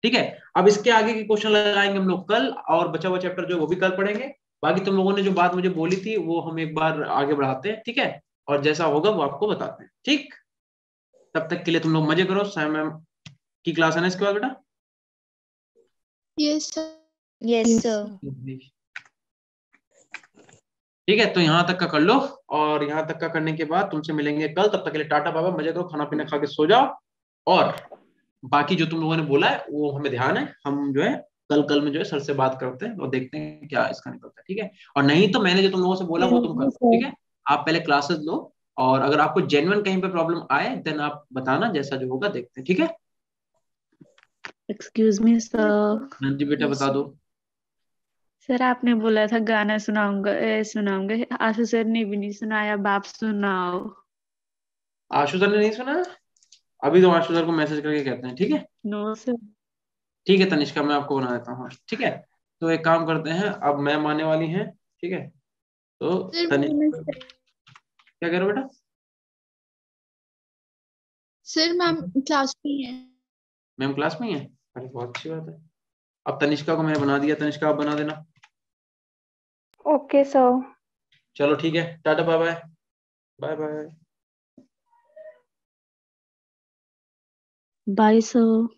ठीक है। अब इसके आगे की क्वेश्चन लगाएंगे हम लोग कल, और बचा हुआ चैप्टर जो वो भी कल पढ़ेंगे। बाकी तुम लोगों ने जो बात मुझे बोली थी वो हम एक बार आगे बढ़ाते हैं, ठीक है, और जैसा होगा वो आपको बताते हैं, ठीक। तब तक के लिए तुम लोग मजे करो। सैम मैम की क्लास है ना इसके बाद बेटा? Yes sir. Yes Yes, sir. sir. ठीक है, तो यहाँ तक का कर लो, और यहाँ तक का करने के बाद तुमसे मिलेंगे कल। तब तक के लिए टाटा बाबा, मजे करो, खाना पीना खा के सो जाओ, और बाकी जो तुम लोगों ने बोला है वो हमें ध्यान है, हम जो है कल में जो है सर से बात करते हैं और देखते हैं क्या इसका निकलता है, ठीक है। और नहीं तो मैंने जो तुम लोगों से बोला वो तुम करो, ठीक है। आप पहले क्लासेस लो, और अगर आपको जेन्युइन कहीं पे प्रॉब्लम आए देन आप बताना, जैसा जो होगा देखते हैं, ठीक है। Excuse me sir. हाँ जी बेटा, बता दो। सर आपने बोला था गाना सुनाऊंगा, आशु सर ने भी नहीं सुनाया, बाप सुनाओ। आशु सर ने नहीं सुना? अभी तो आशु सर को मैसेज करके कहते हैं, ठीक है। No sir. ठीक है तनिष्का, मैं आपको बना देता हूँ, ठीक है। तो एक काम करते हैं, अब मैम आने वाली हैं, ठीक है। तो सर तनिष्का क्या कह रहे हो बेटा? सर मैम क्लास में ही है। मैम क्लास में ही है? अरे बहुत अच्छी बात है। अब तनिष्का को मैंने बना दिया, तनिष्का आप बना देना। Okay sir. चलो ठीक है, tata bye bye. Bye bye. Bye sir.